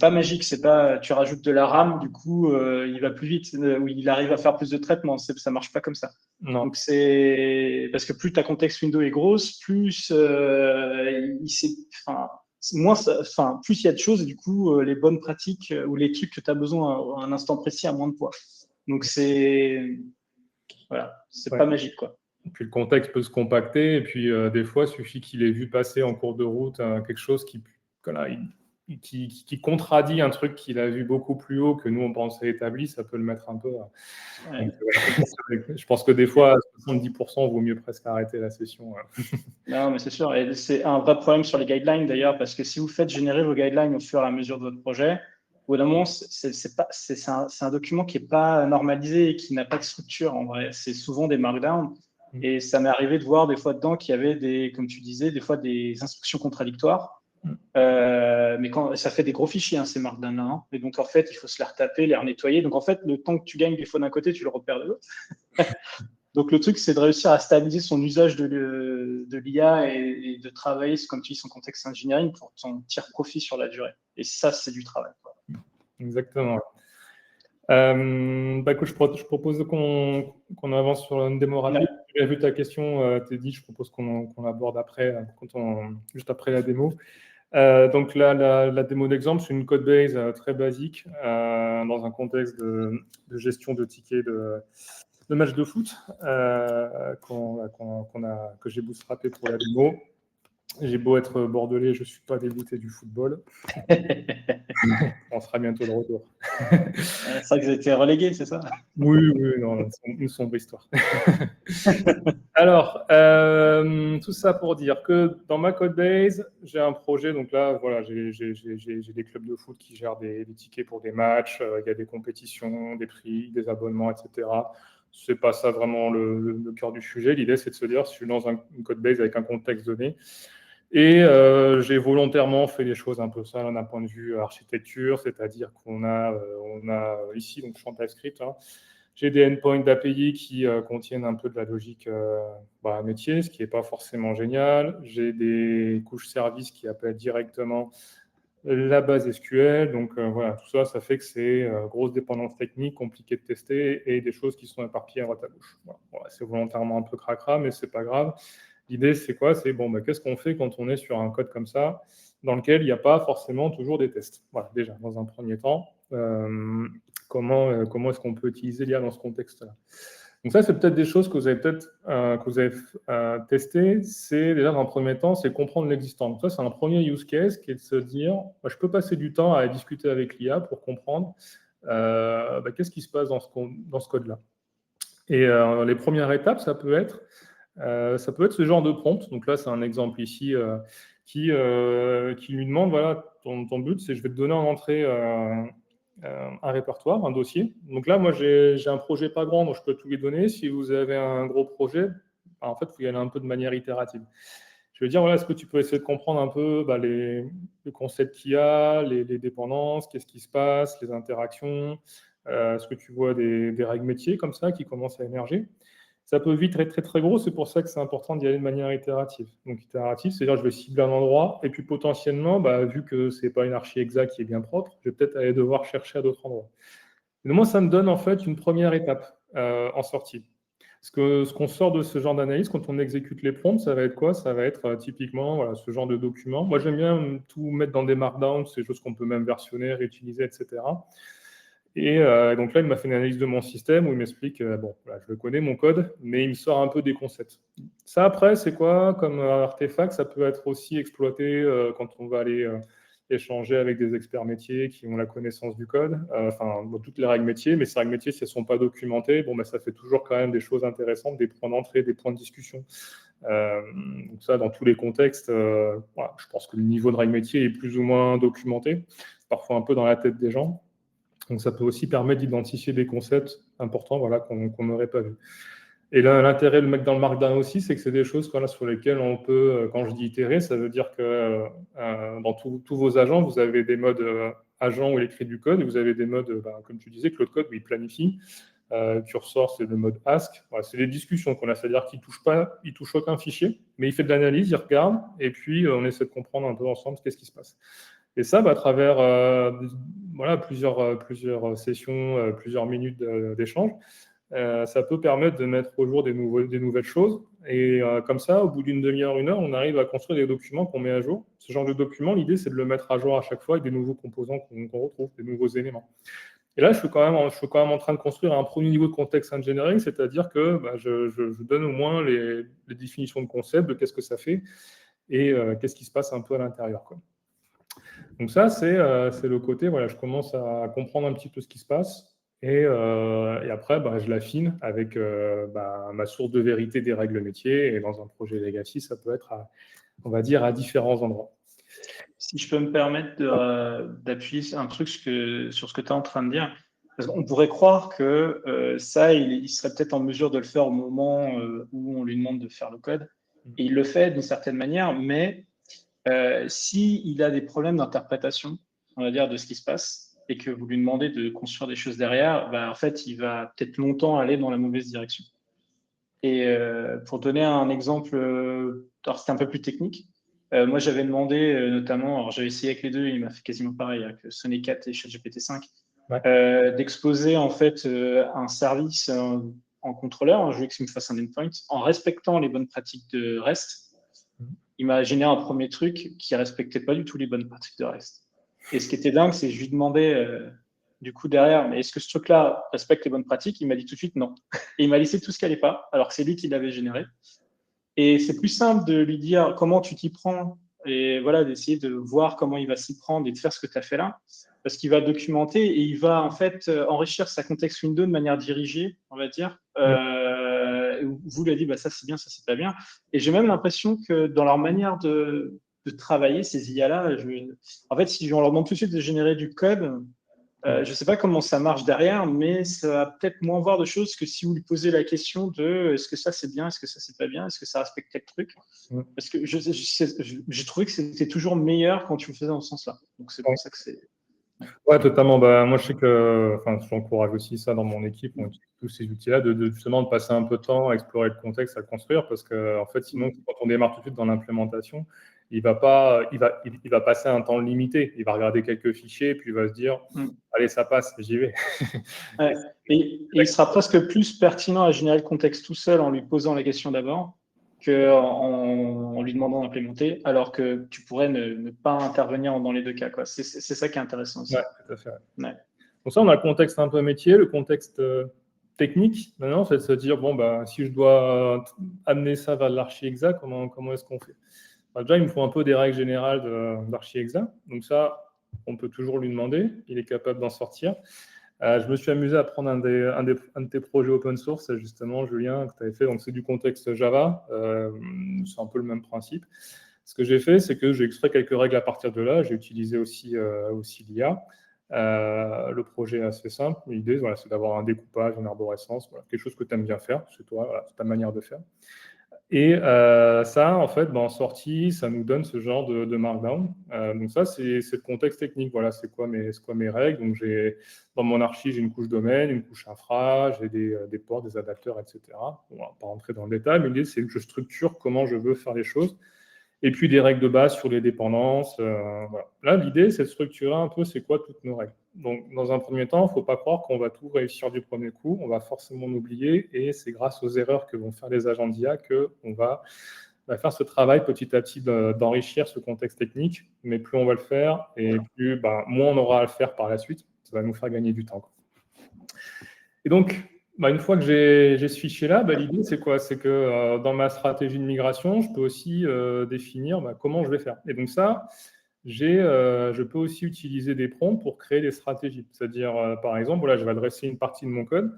pas magique, c'est pas tu rajoutes de la RAM, du coup il va plus vite ou il arrive à faire plus de traitements, ça marche pas comme ça. Non. Donc c'est parce que plus ta context window est grosse, plus plus il y a de choses et du coup les bonnes pratiques ou les trucs que tu as besoin à un instant précis à moins de poids. Donc c'est pas magique, quoi. Et puis le contexte peut se compacter, et puis des fois, il suffit qu'il ait vu passer en cours de route quelque chose qui contradit un truc qu'il a vu beaucoup plus haut que nous on pensait établi, ça peut le mettre un peu. Donc, je pense que des fois, à 70%, vaut mieux presque arrêter la session. Non, mais c'est sûr. Et c'est un vrai problème sur les guidelines d'ailleurs, parce que si vous faites générer vos guidelines au fur et à mesure de votre projet, au bout d'un moment, c'est un document qui n'est pas normalisé et qui n'a pas de structure en vrai. C'est souvent des markdowns. Et ça m'est arrivé de voir des fois dedans qu'il y avait comme tu disais, des fois des instructions contradictoires. Mais quand ça fait des gros fichiers, ces markdowns-là. Hein. Et donc, en fait, il faut se les retaper, les renettoyer. Donc, en fait, le temps que tu gagnes des fois d'un côté, tu le repères de l'autre. Donc, le truc, c'est de réussir à stabiliser son usage de l'IA et de travailler, comme tu dis, son contexte engineering pour t'en tirer profit sur la durée. Et ça, c'est du travail, quoi. Exactement. Écoute, je propose qu'on avance sur une démo rapide. J'ai vu ta question, Teddy, je propose qu'on l'aborde après, juste après la démo. Donc là, la démo d'exemple, c'est une code base très basique dans un contexte de gestion de tickets de matchs de foot que j'ai bootstrappé pour la démo. J'ai beau être bordelais, je ne suis pas dégoûté du football. On sera bientôt de retour. C'est vrai que vous avez été relégués, c'est ça? Oui, non, une sombre histoire. Alors, tout ça pour dire que dans ma code base, j'ai un projet. Donc là, voilà, j'ai des clubs de foot qui gèrent des tickets pour des matchs. Il y a des compétitions, des prix, des abonnements, etc. C'est pas ça vraiment le cœur du sujet. L'idée, c'est de se dire, si je suis dans une code base avec un contexte donné, et j'ai volontairement fait des choses un peu sales d'un point de vue architecture, c'est-à-dire qu'on a ici, donc je suis en TypeScript, hein, j'ai des endpoints d'API qui contiennent un peu de la logique métier, ce qui n'est pas forcément génial. J'ai des couches services qui appellent directement la base SQL. Donc voilà, tout ça, ça fait que c'est grosse dépendance technique, compliqué de tester et des choses qui sont éparpillées à droite à gauche. Voilà, c'est volontairement un peu cracra, mais c'est pas grave. L'idée, c'est quoi? C'est qu'est-ce qu'on fait quand on est sur un code comme ça, dans lequel il n'y a pas forcément toujours des tests? Voilà, déjà, dans un premier temps, comment est-ce qu'on peut utiliser l'IA dans ce contexte-là? Donc ça, c'est peut-être des choses que vous avez testées. C'est déjà, dans un premier temps, c'est comprendre l'existant. Donc ça, c'est un premier use case qui est de se dire, bah, je peux passer du temps à discuter avec l'IA pour comprendre qu'est-ce qui se passe dans ce code-là. Et les premières étapes, ça peut être ce genre de prompt. Donc là, c'est un exemple ici qui lui demande, voilà, ton but, c'est je vais te donner en entrée un répertoire, un dossier. Donc là, moi, j'ai un projet pas grand, donc je peux tout lui donner. Si vous avez un gros projet, bah, en fait, il faut y aller un peu de manière itérative. Je veux dire, voilà, est-ce que tu peux essayer de comprendre un peu les concepts qu'il y a, les dépendances, qu'est-ce qui se passe, les interactions, est-ce que tu vois des règles métiers comme ça qui commencent à émerger? Ça peut vite être très, très gros, c'est pour ça que c'est important d'y aller de manière itérative. Donc, itérative, c'est-à-dire je vais cibler un endroit, et puis potentiellement, bah, vu que ce n'est pas une archi exacte qui est bien propre, je vais peut-être aller devoir chercher à d'autres endroits. Mais moi, ça me donne en fait une première étape en sortie. Ce qu'on sort de ce genre d'analyse, quand on exécute les prompts, ça va être quoi? Ça va être typiquement voilà, ce genre de document. Moi, j'aime bien tout mettre dans des markdowns, c'est des choses qu'on peut même versionner, réutiliser, etc. Et donc là, il m'a fait une analyse de mon système où il m'explique, bon, voilà, je le connais, mon code, mais il me sort un peu des concepts. Ça, après, c'est quoi comme artefact? Ça peut être aussi exploité quand on va aller échanger avec des experts métiers qui ont la connaissance du code, enfin, toutes les règles métiers, mais ces règles métiers, si elles ne sont pas documentées, bon, ben, ça fait toujours quand même des choses intéressantes, des points d'entrée, des points de discussion. Donc ça, dans tous les contextes, voilà, je pense que le niveau de règles métiers est plus ou moins documenté, parfois un peu dans la tête des gens. Donc, ça peut aussi permettre d'identifier des concepts importants voilà, qu'on n'aurait pas vus. Et là, l'intérêt de le mettre dans le Markdown aussi, c'est que c'est des choses voilà, sur lesquelles on peut, quand je dis itérer, ça veut dire que dans tous vos agents, vous avez des modes agent où il écrit du code, et vous avez des modes, comme tu disais, Claude Code, où il planifie. Cursor, c'est le mode ask. Voilà, c'est des discussions qu'on a, c'est-à-dire qu'il ne touche aucun fichier, mais il fait de l'analyse, il regarde, et puis on essaie de comprendre un peu ensemble qu'est-ce qui se passe. Et ça, à travers voilà, plusieurs sessions, plusieurs minutes d'échange, ça peut permettre de mettre au jour des nouvelles choses. Et comme ça, au bout d'une demi-heure, une heure, on arrive à construire des documents qu'on met à jour. Ce genre de document, l'idée, c'est de le mettre à jour à chaque fois avec des nouveaux composants qu'on retrouve, des nouveaux éléments. Et là, je suis quand même en train de construire un premier niveau de context engineering, c'est-à-dire que je donne au moins les définitions de concept, de qu'est-ce que ça fait et qu'est-ce qui se passe un peu à l'intérieur, quoi. Donc ça, c'est le côté, voilà, je commence à comprendre un petit peu ce qui se passe et après, je l'affine avec ma source de vérité des règles métiers et dans un projet legacy, ça peut être, on va dire, à différents endroits. Si je peux me permettre d'appuyer un truc sur ce que tu es en train de dire, parce qu'on pourrait croire que ça, il serait peut-être en mesure de le faire au moment où on lui demande de faire le code. Et il le fait d'une certaine manière, mais s'il a des problèmes d'interprétation, on va dire, de ce qui se passe, et que vous lui demandez de construire des choses derrière, en fait, il va peut-être longtemps aller dans la mauvaise direction. Et pour donner un exemple, alors c'était un peu plus technique, moi j'avais demandé notamment, alors j'avais essayé avec les deux, il m'a fait quasiment pareil avec Sonnet 4 et ChatGPT 5, d'exposer en fait un service en contrôleur, je voulais qu'il me fasse un endpoint, en respectant les bonnes pratiques de REST. Il m'a généré un premier truc qui respectait pas du tout les bonnes pratiques de REST. Et ce qui était dingue, c'est que je lui demandais du coup derrière, mais est-ce que ce truc-là respecte les bonnes pratiques? Il m'a dit tout de suite non. Et il m'a laissé tout ce qui n'allait pas, alors que c'est lui qui l'avait généré. Et c'est plus simple de lui dire comment tu t'y prends et voilà, d'essayer de voir comment il va s'y prendre et de faire ce que tu as fait là, parce qu'il va documenter et il va en fait enrichir sa contexte window de manière dirigée, on va dire. Vous lui avez dit ça c'est bien, ça c'est pas bien. Et j'ai même l'impression que dans leur manière de travailler, ces IA-là, en fait, si on leur demande tout de suite de générer du code, je ne sais pas comment ça marche derrière, mais ça va peut-être moins voir de choses que si vous lui posez la question de est-ce que ça c'est bien, est-ce que ça c'est pas bien, est-ce que ça respecte tel truc. Parce que j'ai trouvé que c'était toujours meilleur quand tu le faisais dans ce sens-là. Donc c'est pour ça que c'est. Ouais, totalement. Moi, je sais que, j'encourage aussi ça dans mon équipe, on utilise tous ces outils-là, justement de passer un peu de temps à explorer le contexte, à le construire, parce que en fait, sinon, quand on démarre tout de suite dans l'implémentation, il va passer un temps limité. Il va regarder quelques fichiers, puis il va se dire, allez, ça passe, j'y vais. Ouais. Et il sera presque plus pertinent à générer le contexte tout seul en lui posant la question d'abord qu'en lui demandant d'implémenter, alors que tu pourrais ne pas intervenir dans les deux cas. C'est ça qui est intéressant aussi. Ouais, tout à fait. Ouais. Donc ça, on a le contexte un peu métier, le contexte technique, maintenant, c'est de se dire, bon, bah, si je dois amener ça vers de l'archi-hexa, comment est-ce qu'on fait? Déjà, il me faut un peu des règles générales d'archi-hexa. Donc ça, on peut toujours lui demander. Il est capable d'en sortir. Je me suis amusé à prendre un de tes projets open source, justement, Julien, que tu avais fait. Donc, c'est du contexte Java. C'est un peu le même principe. Ce que j'ai fait, c'est que j'ai extrait quelques règles à partir de là. J'ai utilisé aussi l'IA. Le projet est assez simple. L'idée, voilà, c'est d'avoir un découpage, une arborescence, voilà, quelque chose que tu aimes bien faire. C'est toi, voilà, c'est ta manière de faire. Et ça, en fait, en sortie, ça nous donne ce genre de markdown. Donc ça, c'est le contexte technique. Voilà, c'est quoi mes règles. Donc dans mon archi, j'ai une couche domaine, une couche infra, j'ai des ports, des adapteurs, etc. On va pas rentrer dans le détail, mais l'idée, c'est que je structure comment je veux faire les choses. Et puis des règles de base sur les dépendances. Voilà. Là, l'idée, c'est de structurer un peu c'est quoi toutes nos règles. Donc, dans un premier temps, il ne faut pas croire qu'on va tout réussir du premier coup. On va forcément oublier, et c'est grâce aux erreurs que vont faire les agents d'IA qu'on va faire ce travail petit à petit d'enrichir ce contexte technique. Mais plus on va le faire, et plus, moins on aura à le faire par la suite. Ça va nous faire gagner du temps, quoi. Et donc, une fois que j'ai ce fichier-là, l'idée, c'est quoi? C'est que dans ma stratégie de migration, je peux aussi définir comment je vais faire. Et donc ça, je peux aussi utiliser des prompts pour créer des stratégies. C'est-à-dire, par exemple, voilà, je vais adresser une partie de mon code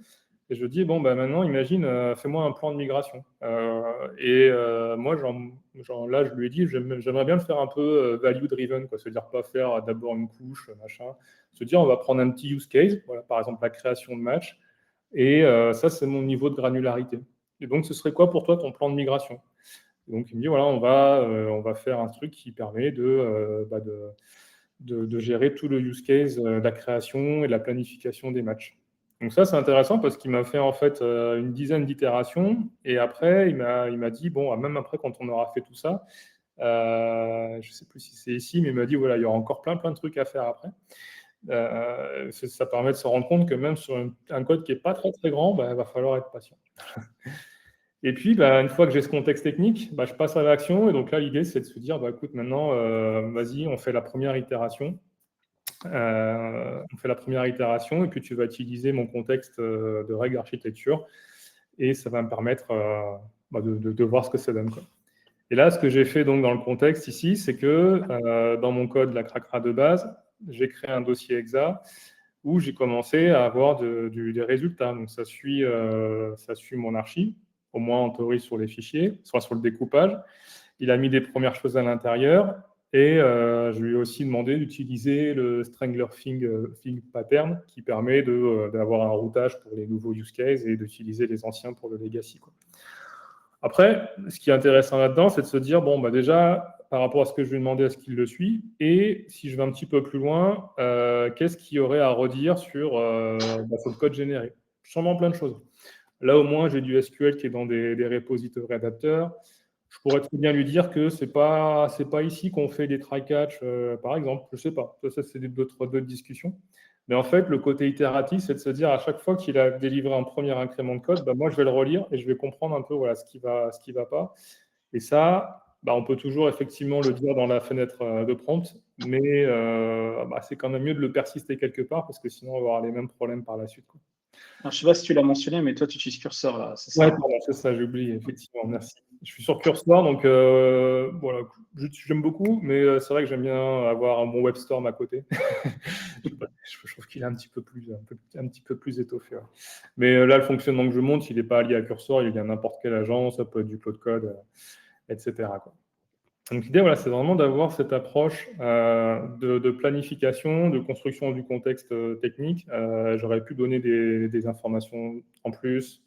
et je dis, bon, maintenant, imagine, fais-moi un plan de migration. Moi, là, je lui ai dit, j'aimerais bien le faire un peu value-driven, quoi. C'est-à-dire pas faire d'abord une couche, machin. Se dire, on va prendre un petit use case, voilà, par exemple, la création de match. Et ça, c'est mon niveau de granularité. Et donc, ce serait quoi pour toi ton plan de migration? Donc, il me dit, voilà, on va faire un truc qui permet de gérer tout le use case de la création et de la planification des matchs. Donc ça, c'est intéressant parce qu'il m'a fait en fait une dizaine d'itérations. Et après, il m'a dit, bon, même après, quand on aura fait tout ça, je ne sais plus si c'est ici, mais il m'a dit, voilà, il y aura encore plein de trucs à faire après. Ça permet de se rendre compte que même sur un code qui n'est pas très très grand, il va falloir être patient. Et puis, une fois que j'ai ce contexte technique, je passe à l'action. Et donc là, l'idée, c'est de se dire, écoute, maintenant, vas-y, on fait la première itération. Et puis tu vas utiliser mon contexte de règles d'architecture. Et ça va me permettre de voir ce que ça donne, quoi. Et là, ce que j'ai fait donc dans le contexte ici, c'est que dans mon code, la Cracra de base, j'ai créé un dossier exa où j'ai commencé à avoir des résultats. Donc ça suit mon archi, au moins en théorie sur les fichiers, soit sur le découpage. Il a mis des premières choses à l'intérieur et je lui ai aussi demandé d'utiliser le Strangler Thing pattern qui permet d'avoir un routage pour les nouveaux use cases et d'utiliser les anciens pour le legacy, quoi. Après, ce qui est intéressant là-dedans, c'est de se dire, bon, déjà, par rapport à ce que je lui ai demandé, est-ce qu'il le suit? Et si je vais un petit peu plus loin, qu'est-ce qu'il y aurait à redire sur le code généré? Sûrement plein de choses. Là, au moins, j'ai du SQL qui est dans des repositories adapteurs. Je pourrais très bien lui dire que c'est pas ici qu'on fait des try-catch, par exemple. Je ne sais pas. Ça c'est d'autres discussions. Mais en fait, le côté itératif, c'est de se dire à chaque fois qu'il a délivré un premier incrément de code, moi, je vais le relire et je vais comprendre un peu ce qui va pas. Et ça, on peut toujours effectivement le dire dans la fenêtre de prompt, mais c'est quand même mieux de le persister quelque part parce que sinon, on va avoir les mêmes problèmes par la suite, quoi. Alors, je ne sais pas si tu l'as mentionné, mais toi, tu utilises Cursor, là, c'est ça? Ouais, pardon, c'est ça, j'ai oublié, effectivement, merci. Je suis sur Cursor, donc voilà, j'aime beaucoup, mais c'est vrai que j'aime bien avoir un bon WebStorm à côté. Je trouve qu'il est un petit peu plus étoffé. Ouais. Mais là, le fonctionnement que je montre, il n'est pas lié à Cursor, il est lié à n'importe quelle agence, ça peut être du Cloud Code, etc., quoi. Donc l'idée, voilà, c'est vraiment d'avoir cette approche de planification, de construction du contexte technique. J'aurais pu donner des informations en plus,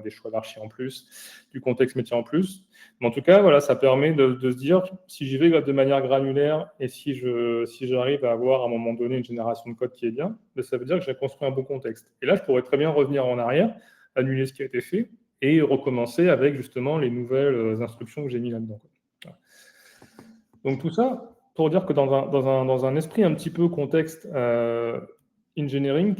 des choix d'archi en plus, du contexte métier en plus. Mais en tout cas, voilà, ça permet de se dire, si j'y vais de manière granulaire et si j'arrive à avoir à un moment donné une génération de code qui est bien, ça veut dire que j'ai construit un bon contexte. Et là, je pourrais très bien revenir en arrière, annuler ce qui a été fait et recommencer avec justement les nouvelles instructions que j'ai mis là-dedans, quoi. Donc tout ça, pour dire que dans un esprit un petit peu contexte engineering,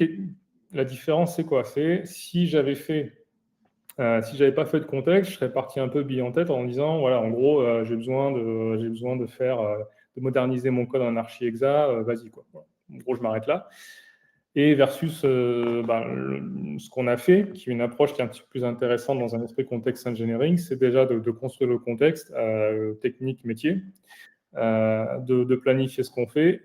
la différence c'est quoi? C'est si j'avais pas fait de contexte, je serais parti un peu bille en tête en disant, voilà, en gros, j'ai besoin de moderniser mon code en archi-hexa, vas-y, quoi. Voilà. En gros, je m'arrête là. et versus ce qu'on a fait, qui est une approche qui est un petit peu plus intéressante dans un esprit contexte engineering, c'est déjà de construire le contexte technique, métier, de planifier ce qu'on fait,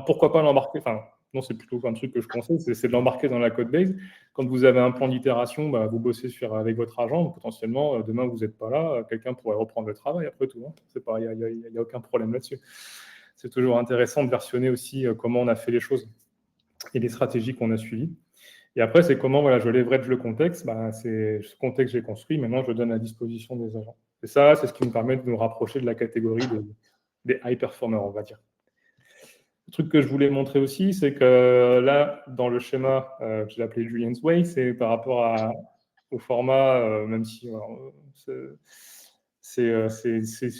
pourquoi pas l'embarquer, enfin, non, c'est plutôt un truc que je conseille, c'est de l'embarquer dans la code base. Quand vous avez un plan d'itération, vous bossez avec votre agent, potentiellement, demain, vous n'êtes pas là, quelqu'un pourrait reprendre le travail après tout. Hein. Il n'y a aucun problème là-dessus. C'est toujours intéressant de versionner aussi comment on a fait les choses et les stratégies qu'on a suivies. Et après, c'est comment je leverage le contexte. C'est ce contexte que j'ai construit, maintenant, je le donne à disposition des agents. Et ça, c'est ce qui nous permet de nous rapprocher de la catégorie des high performers, on va dire. Le truc que je voulais montrer aussi, c'est que là, dans le schéma que j'ai appelé Julian's Way, c'est par rapport au format, même si c'est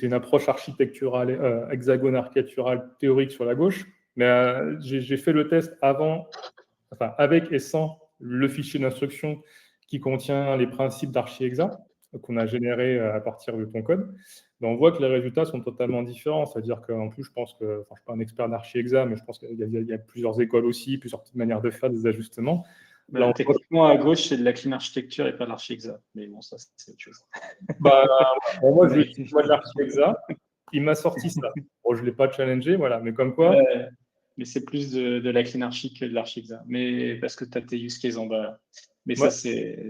une approche architecturale, hexagone architecturale théorique sur la gauche, mais j'ai fait le test avec et sans le fichier d'instruction qui contient les principes d'archi-hexa qu'on a généré à partir de ton code. On voit que les résultats sont totalement différents. C'est-à-dire qu'en plus, je pense que, je ne suis pas un expert d'archi-hexa, mais je pense qu'il y a plusieurs écoles aussi, plusieurs manières de faire des ajustements. Techniquement, à gauche, c'est de la clean architecture et pas de l'archi-hexa. Mais bon, ça, c'est autre chose. Moi, je suis de l'archi-hexa. Il m'a sorti ça. Bon, je ne l'ai pas challengé, voilà. Mais comme quoi. Mais c'est plus de la clean archi que de l'archi-hexa. Mais parce que tu as tes use cases en bas. Mais ça, c'est.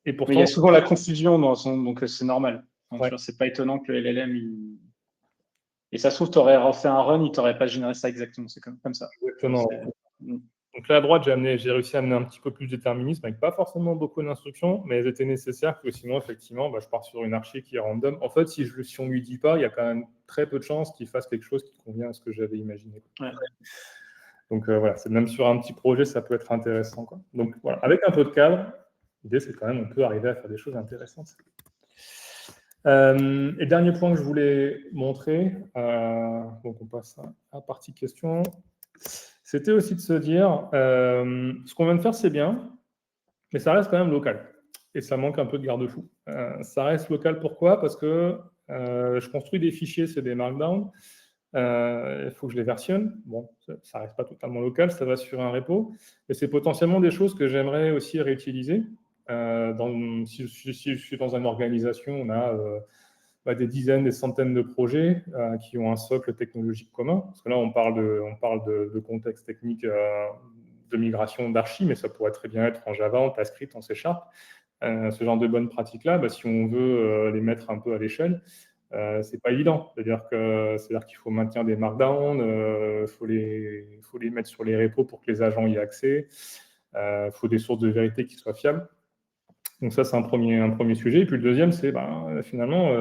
Et pourtant, mais il y a souvent la confusion donc c'est normal. C'est pas étonnant que le LLM. Et ça se trouve, tu aurais refait un run, il t'aurait pas généré ça exactement. C'est comme ça. Exactement. Donc là, à droite, j'ai réussi à amener un petit peu plus de déterminisme avec pas forcément beaucoup d'instructions, mais elles étaient nécessaires, parce que sinon, effectivement, je pars sur une archi qui est random. En fait, si on ne lui dit pas, il y a quand même très peu de chances qu'il fasse quelque chose qui convient à ce que j'avais imaginé. Ouais. Donc voilà, c'est même sur un petit projet, ça peut être intéressant. Donc voilà, avec un peu de cadre, l'idée, c'est quand même on peut arriver à faire des choses intéressantes. Et dernier point que je voulais montrer, donc on passe à la partie questions. C'était aussi de se dire, ce qu'on vient de faire, c'est bien, mais ça reste quand même local. Et ça manque un peu de garde-fou. Ça reste local, pourquoi? Parce que je construis des fichiers, c'est des markdown. Il faut que je les versionne. Bon, ça reste pas totalement local, ça va sur un repo. Et c'est potentiellement des choses que j'aimerais aussi réutiliser. Si je suis dans une organisation, on a des dizaines, des centaines de projets qui ont un socle technologique commun. Parce que là, on parle de contexte technique de migration d'archi, mais ça pourrait très bien être en Java, en TypeScript, en C#. Ce genre de bonnes pratiques-là, si on veut les mettre un peu à l'échelle, c'est pas évident. C'est-à-dire qu'il faut maintenir des markdowns, faut les mettre sur les repos pour que les agents y aient accès. Faut des sources de vérité qui soient fiables. Donc ça, c'est un premier sujet. Et puis le deuxième, c'est finalement,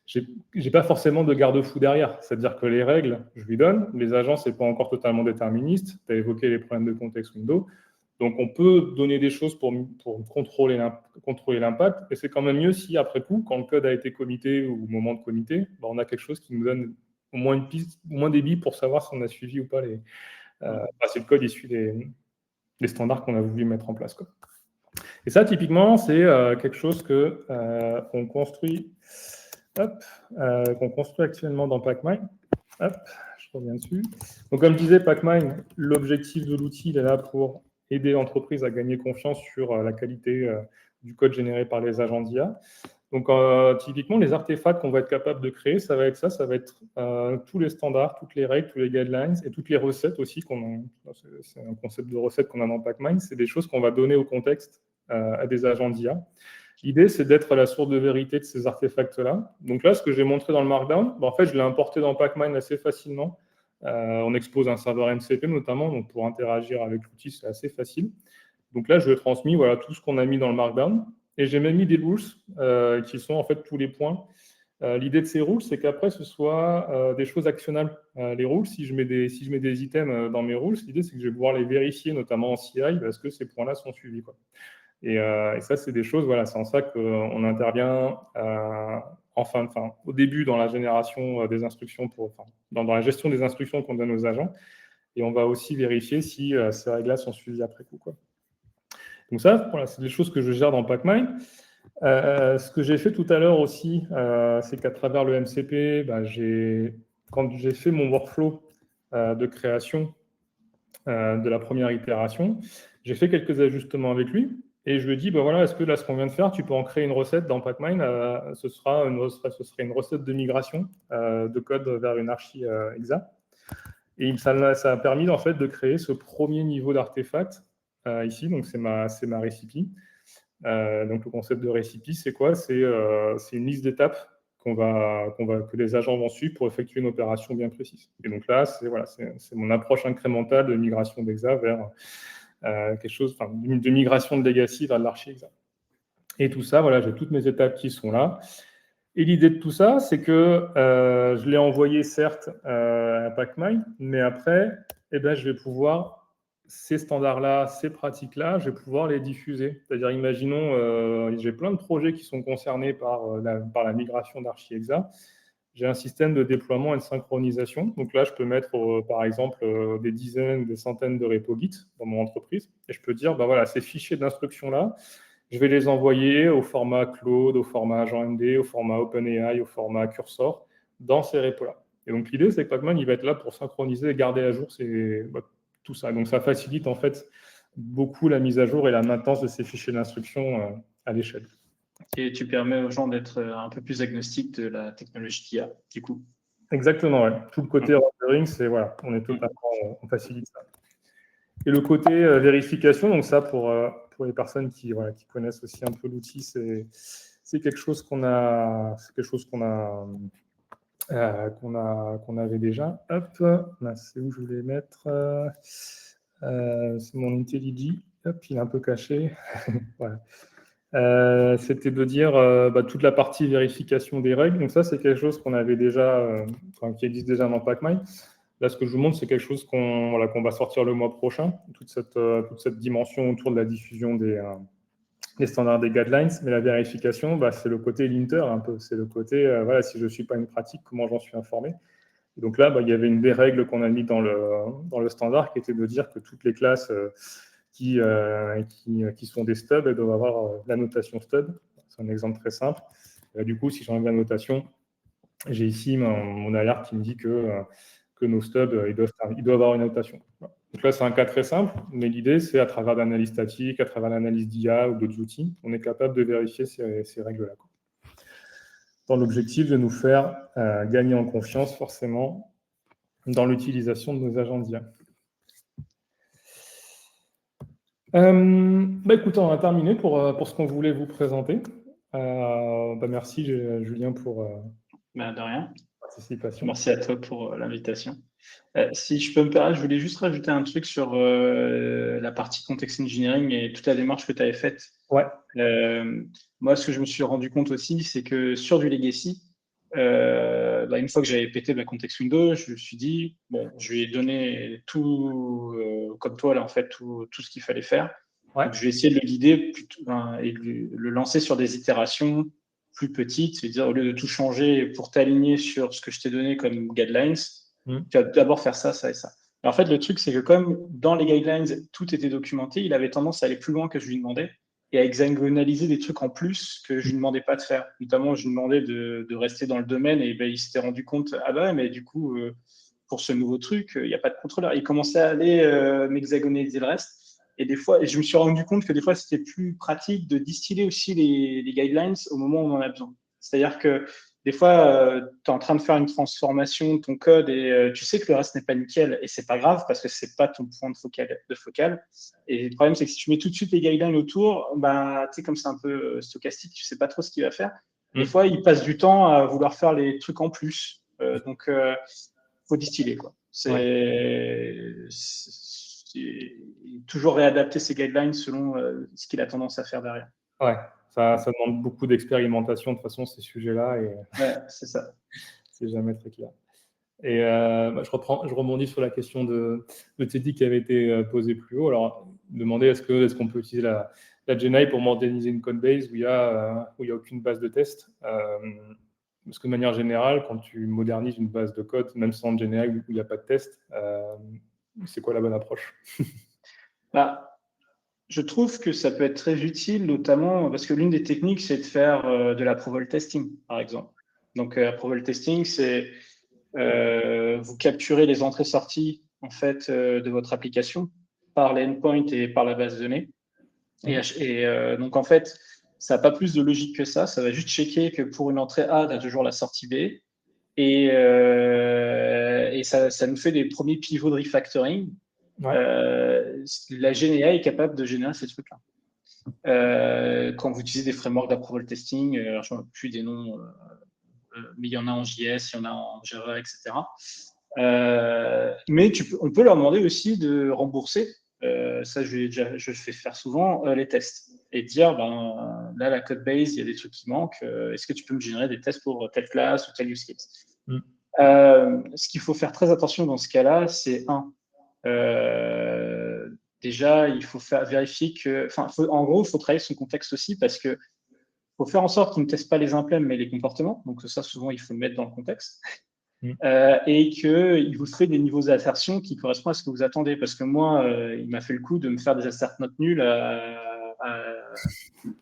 j'ai pas forcément de garde-fou derrière. C'est-à-dire que les règles, je lui donne. Les agents, c'est pas encore totalement déterministe. Tu as évoqué les problèmes de contexte window. Donc on peut donner des choses pour contrôler l'impact. Et c'est quand même mieux si, après coup, quand le code a été commité ou au moment de commiter, on a quelque chose qui nous donne au moins une piste, au moins des billes pour savoir si on a suivi ou pas si le code suit les standards qu'on a voulu mettre en place. Et ça, typiquement, c'est quelque chose qu'on construit, qu'on construit actuellement dans Pacmine. Hop, je reviens dessus. Donc, comme je disais, Pacmine, l'objectif de l'outil, il est là pour aider l'entreprise à gagner confiance sur la qualité du code généré par les agents d'IA. Donc, typiquement, les artefacts qu'on va être capable de créer, ça va être tous les standards, toutes les règles, tous les guidelines et toutes les recettes aussi. C'est un concept de recette qu'on a dans Pacmine. C'est des choses qu'on va donner au contexte à des agents d'IA. L'idée, c'est d'être la source de vérité de ces artefacts-là. Donc là, ce que j'ai montré dans le Markdown, en fait, je l'ai importé dans Pacmine assez facilement. On expose un serveur MCP notamment, donc pour interagir avec l'outil, c'est assez facile. Donc là, je lui ai transmis tout ce qu'on a mis dans le Markdown. Et j'ai même mis des rules qui sont en fait tous les points. L'idée de ces rules, c'est qu'après, ce soit des choses actionnables. Les rules, si je mets des items dans mes rules, l'idée, c'est que je vais pouvoir les vérifier, notamment en CI, parce que ces points-là sont suivis. Et ça, c'est des choses, c'est en ça qu'on intervient au début dans la génération des instructions, dans la gestion des instructions qu'on donne aux agents. Et on va aussi vérifier si ces règles-là sont suivies après coup. Donc ça, c'est des choses que je gère dans Pacmine. Ce que j'ai fait tout à l'heure aussi, c'est qu'à travers le MCP, quand j'ai fait mon workflow de création de la première itération. J'ai fait quelques ajustements avec lui et je lui ai dit, voilà, est-ce que là, ce qu'on vient de faire, tu peux en créer une recette dans Pacmind, ce serait une recette de migration de code vers une archi exa. Et ça a permis en fait de créer ce premier niveau d'artefact ici, donc c'est ma recipe. Donc le concept de recipe, c'est quoi? C'est une liste d'étapes que les agents vont suivre pour effectuer une opération bien précise. Et donc là, c'est mon approche incrémentale de migration d'exa vers quelque chose, de migration de legacy vers de l'archi exa. Et tout ça, voilà, j'ai toutes mes étapes qui sont là. Et l'idée de tout ça, c'est que je l'ai envoyé certes à Pacmind, mais après, je vais pouvoir ces standards-là, ces pratiques-là, je vais pouvoir les diffuser. C'est-à-dire, imaginons, j'ai plein de projets qui sont concernés par la migration d'ArchiExa. J'ai un système de déploiement et de synchronisation. Donc là, je peux mettre, par exemple, des dizaines, des centaines de repos Git dans mon entreprise. Et je peux dire, voilà, ces fichiers d'instruction-là, je vais les envoyer au format Claude, au format AgentMD, au format OpenAI, au format Cursor, dans ces repos-là. Et donc, l'idée, c'est que Pacmind, il va être là pour synchroniser et garder à jour tout ça. Donc, ça facilite en fait beaucoup la mise à jour et la maintenance de ces fichiers d'instruction à l'échelle. Et tu permets aux gens d'être un peu plus agnostiques de la technologie qu'il y a, du coup. Exactement, ouais. Tout le côté rendering, on facilite ça. Et le côté vérification, donc ça, pour les personnes qui connaissent aussi un peu l'outil, c'est quelque chose qu'on avait déjà. Hop, là, c'est où je voulais mettre. C'est mon IntelliJ. Hop, il est un peu caché. Voilà. C'était de dire toute la partie vérification des règles. Donc ça, c'est quelque chose qu'on avait déjà, qui existe déjà dans Pacmind. Là, ce que je vous montre, c'est quelque chose qu'on va sortir le mois prochain, toute cette dimension autour de la diffusion des standards, des guidelines. Mais la vérification, c'est le côté linter un peu. C'est le côté, si je ne suis pas une pratique, comment j'en suis informé. Et donc là, il y avait une des règles qu'on a mis dans le standard qui était de dire que toutes les classes qui sont des stubs, elles doivent avoir la notation stub. C'est un exemple très simple. Du coup, si j'enlève la notation, j'ai ici mon alerte qui me dit que nos stubs, ils doivent avoir une notation. Voilà. Donc là, c'est un cas très simple, mais l'idée, c'est à travers l'analyse statique, à travers l'analyse d'IA ou d'autres outils, on est capable de vérifier ces règles-là. Dans l'objectif de nous faire gagner en confiance, forcément, dans l'utilisation de nos agents d'IA. Écoutez, on a terminé pour ce qu'on voulait vous présenter. Merci Julien pour de rien. Participation. Merci à toi pour l'invitation. Si je peux me permettre, je voulais juste rajouter un truc sur la partie context engineering et toute la démarche que tu avais faite. Ouais. Moi, ce que je me suis rendu compte aussi, c'est que sur du legacy, une fois que j'avais pété ma context window, je me suis dit, je lui ai donné tout, comme toi, là, en fait, tout ce qu'il fallait faire. Ouais. Donc, je vais essayer de le guider et de le lancer sur des itérations plus petites, c'est-à-dire au lieu de tout changer pour t'aligner sur ce que je t'ai donné comme guidelines, tu vas d'abord faire ça, ça et ça. Et en fait, le truc, c'est que comme dans les guidelines, tout était documenté, il avait tendance à aller plus loin que je lui demandais et à hexagonaliser des trucs en plus que je lui demandais pas de faire. Notamment, je lui demandais de rester dans le domaine et il s'était rendu compte, mais du coup, pour ce nouveau truc, il n'y a pas de contrôleur. Il commençait à aller m'hexagonaliser le reste. Et des fois, je me suis rendu compte que des fois, c'était plus pratique de distiller aussi les guidelines au moment où on en a besoin. C'est-à-dire que des fois, tu es en train de faire une transformation de ton code et tu sais que le reste n'est pas nickel et c'est pas grave parce que c'est pas ton point de focal. Et le problème, c'est que si tu mets tout de suite les guidelines autour, tu sais, comme c'est un peu stochastique, tu sais pas trop ce qu'il va faire. Des fois, il passe du temps à vouloir faire les trucs en plus. Donc, faut distiller, quoi. C'est toujours réadapter ses guidelines selon ce qu'il a tendance à faire derrière. Ouais, ça demande beaucoup d'expérimentation de toute façon, ces sujets-là. Ouais, c'est ça. C'est jamais très clair. Et je rebondis sur la question de Teddy qui avait été posée plus haut. Alors, demander est-ce qu'on peut utiliser la GenAI pour moderniser une codebase où il n'y a aucune base de test. Parce que de manière générale, quand tu modernises une base de code, même sans GenAI où il n'y a pas de test, c'est quoi la bonne approche? Je trouve que ça peut être très utile, notamment parce que l'une des techniques, c'est de faire de l'approval testing, par exemple. Donc, approval testing, c'est vous capturez les entrées-sorties en fait, de votre application par l'endpoint et par la base de données. Donc, en fait, ça n'a pas plus de logique que ça. Ça va juste checker que pour une entrée A, tu as toujours la sortie B. Et ça nous fait des premiers pivots de refactoring. La GNA est capable de générer ces trucs-là. Quand vous utilisez des frameworks d'approval testing, alors je ne me rappelle plus des noms, mais il y en a en JS, il y en a en Java, etc. Mais on peut leur demander aussi de rembourser, ça je fais faire souvent, les tests. Et dire, là, la code base, il y a des trucs qui manquent, est-ce que tu peux me générer des tests pour telle classe ou tel use case? Ce qu'il faut faire très attention dans ce cas-là, c'est déjà, il faut vérifier que, en gros, il faut travailler son contexte aussi parce que faut faire en sorte qu'ils ne testent pas les implèmes mais les comportements. Donc ça, souvent, il faut le mettre dans le contexte. Et qu'il vous fait des niveaux d'assertion qui correspondent à ce que vous attendez. Parce que moi, il m'a fait le coup de me faire des assert notes nulles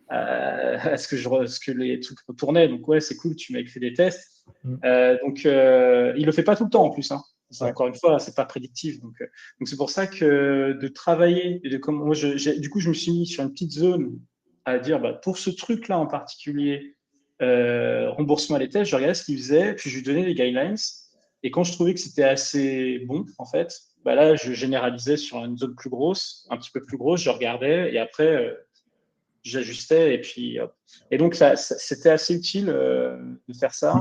à ce que les trucs retournaient. Donc ouais, c'est cool, tu m'as écrit des tests. Donc il le fait pas tout le temps en plus. Hein. Encore une fois, c'est pas prédictif. Donc c'est pour ça que de travailler, du coup, je me suis mis sur une petite zone à dire, pour ce truc-là en particulier, rembourse-moi les tests. Je regardais ce qu'il faisait, puis je lui donnais des guidelines. Et quand je trouvais que c'était assez bon, en fait, là, je généralisais sur une zone plus grosse, un petit peu plus grosse, je regardais, et après, j'ajustais, et puis hop. Et donc, c'était assez utile de faire ça.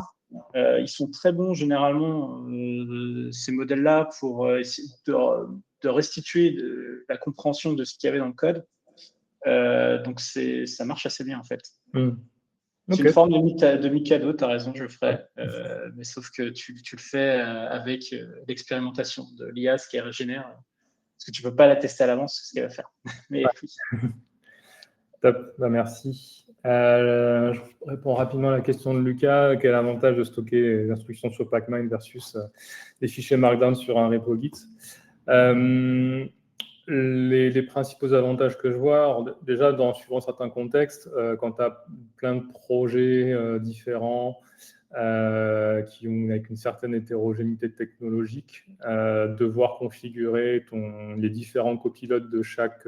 Ils sont très bons, généralement, ces modèles-là, pour essayer de restituer la compréhension de ce qu'il y avait dans le code. Donc, ça marche assez bien, en fait. C'est une forme de Mikado, tu as raison, je le ferai. Mais sauf que tu le fais avec l'expérimentation de l'IA, ce qui régénère. Parce que tu ne peux pas la tester à l'avance, ce qu'elle va faire. Mais oui. Top, merci. Je réponds rapidement à la question de Lucas. Quel avantage de stocker les instructions sur Pacmind versus les fichiers Markdown sur un repo Git? Les principaux avantages que je vois, déjà, suivant certains contextes, quand tu as plein de projets différents qui ont avec une certaine hétérogénéité technologique, devoir configurer les différents copilotes de chaque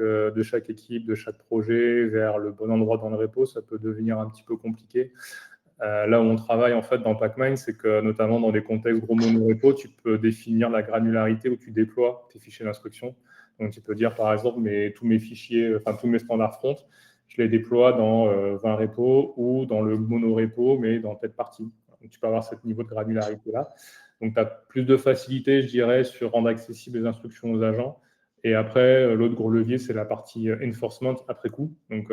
équipe, de chaque projet vers le bon endroit dans le repo, ça peut devenir un petit peu compliqué. Là où on travaille en fait dans Pacmind, c'est que notamment dans des contextes gros monorepo, tu peux définir la granularité où tu déploies tes fichiers d'instruction. Donc tu peux dire par exemple tous mes fichiers, tous mes standards front, je les déploie dans 20 repos ou dans le monorepo, mais dans telle partie. Donc tu peux avoir ce niveau de granularité-là. Donc tu as plus de facilité, je dirais, sur rendre accessibles les instructions aux agents. Et après, l'autre gros levier, c'est la partie enforcement après coup. Donc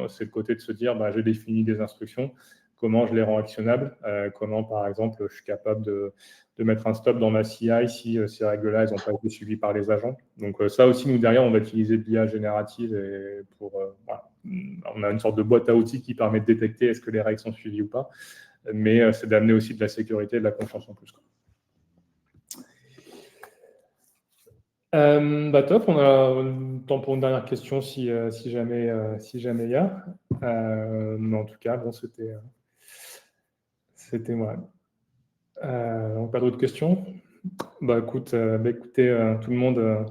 c'est le côté de se dire, j'ai défini des instructions, comment je les rends actionnables, comment, par exemple, je suis capable de mettre un stop dans ma CI si ces règles-là, elles n'ont pas été suivies par les agents. Donc ça aussi, nous, derrière, on va utiliser de l'IA générative on a une sorte de boîte à outils qui permet de détecter est-ce que les règles sont suivies ou pas. Mais c'est d'amener aussi de la sécurité et de la confiance en plus. Top, on a le temps pour une dernière question si jamais il y a. Mais en tout cas, bon, c'était moi. Pas d'autres questions? Écoutez, tout le monde.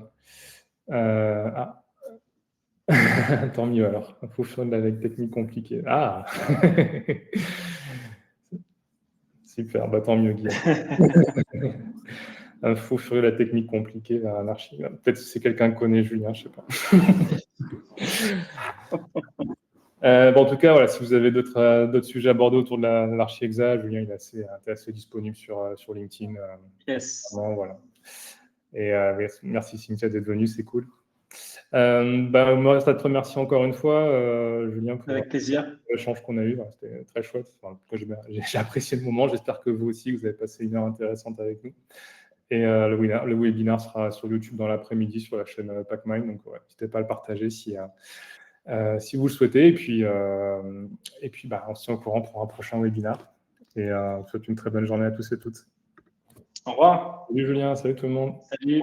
Tant mieux alors. Un fou furieux avec technique compliquée. Ah. Super, tant mieux, Guillaume. Un fou furieux de la technique compliquée vers un archi. Peut-être si c'est quelqu'un qui connaît Julien, je ne sais pas. En tout cas, voilà, si vous avez d'autres sujets abordés autour de l'archi-exa, Julien il est assez disponible sur LinkedIn. Yes. Voilà. Et merci Cynthia d'être venue, c'est cool. Il me reste à te remercier encore une fois, Julien, pour avec plaisir. L'échange qu'on a eu. C'était très chouette. J'ai apprécié le moment. J'espère que vous aussi, vous avez passé une heure intéressante avec nous. Et le webinaire sera sur YouTube dans l'après-midi sur la chaîne Pacmind. Donc, n'hésitez pas à le partager si vous le souhaitez. Et puis on se tient au courant pour un prochain webinaire. Et je vous souhaite une très bonne journée à tous et toutes. Au revoir. Salut Julien, salut tout le monde. Salut.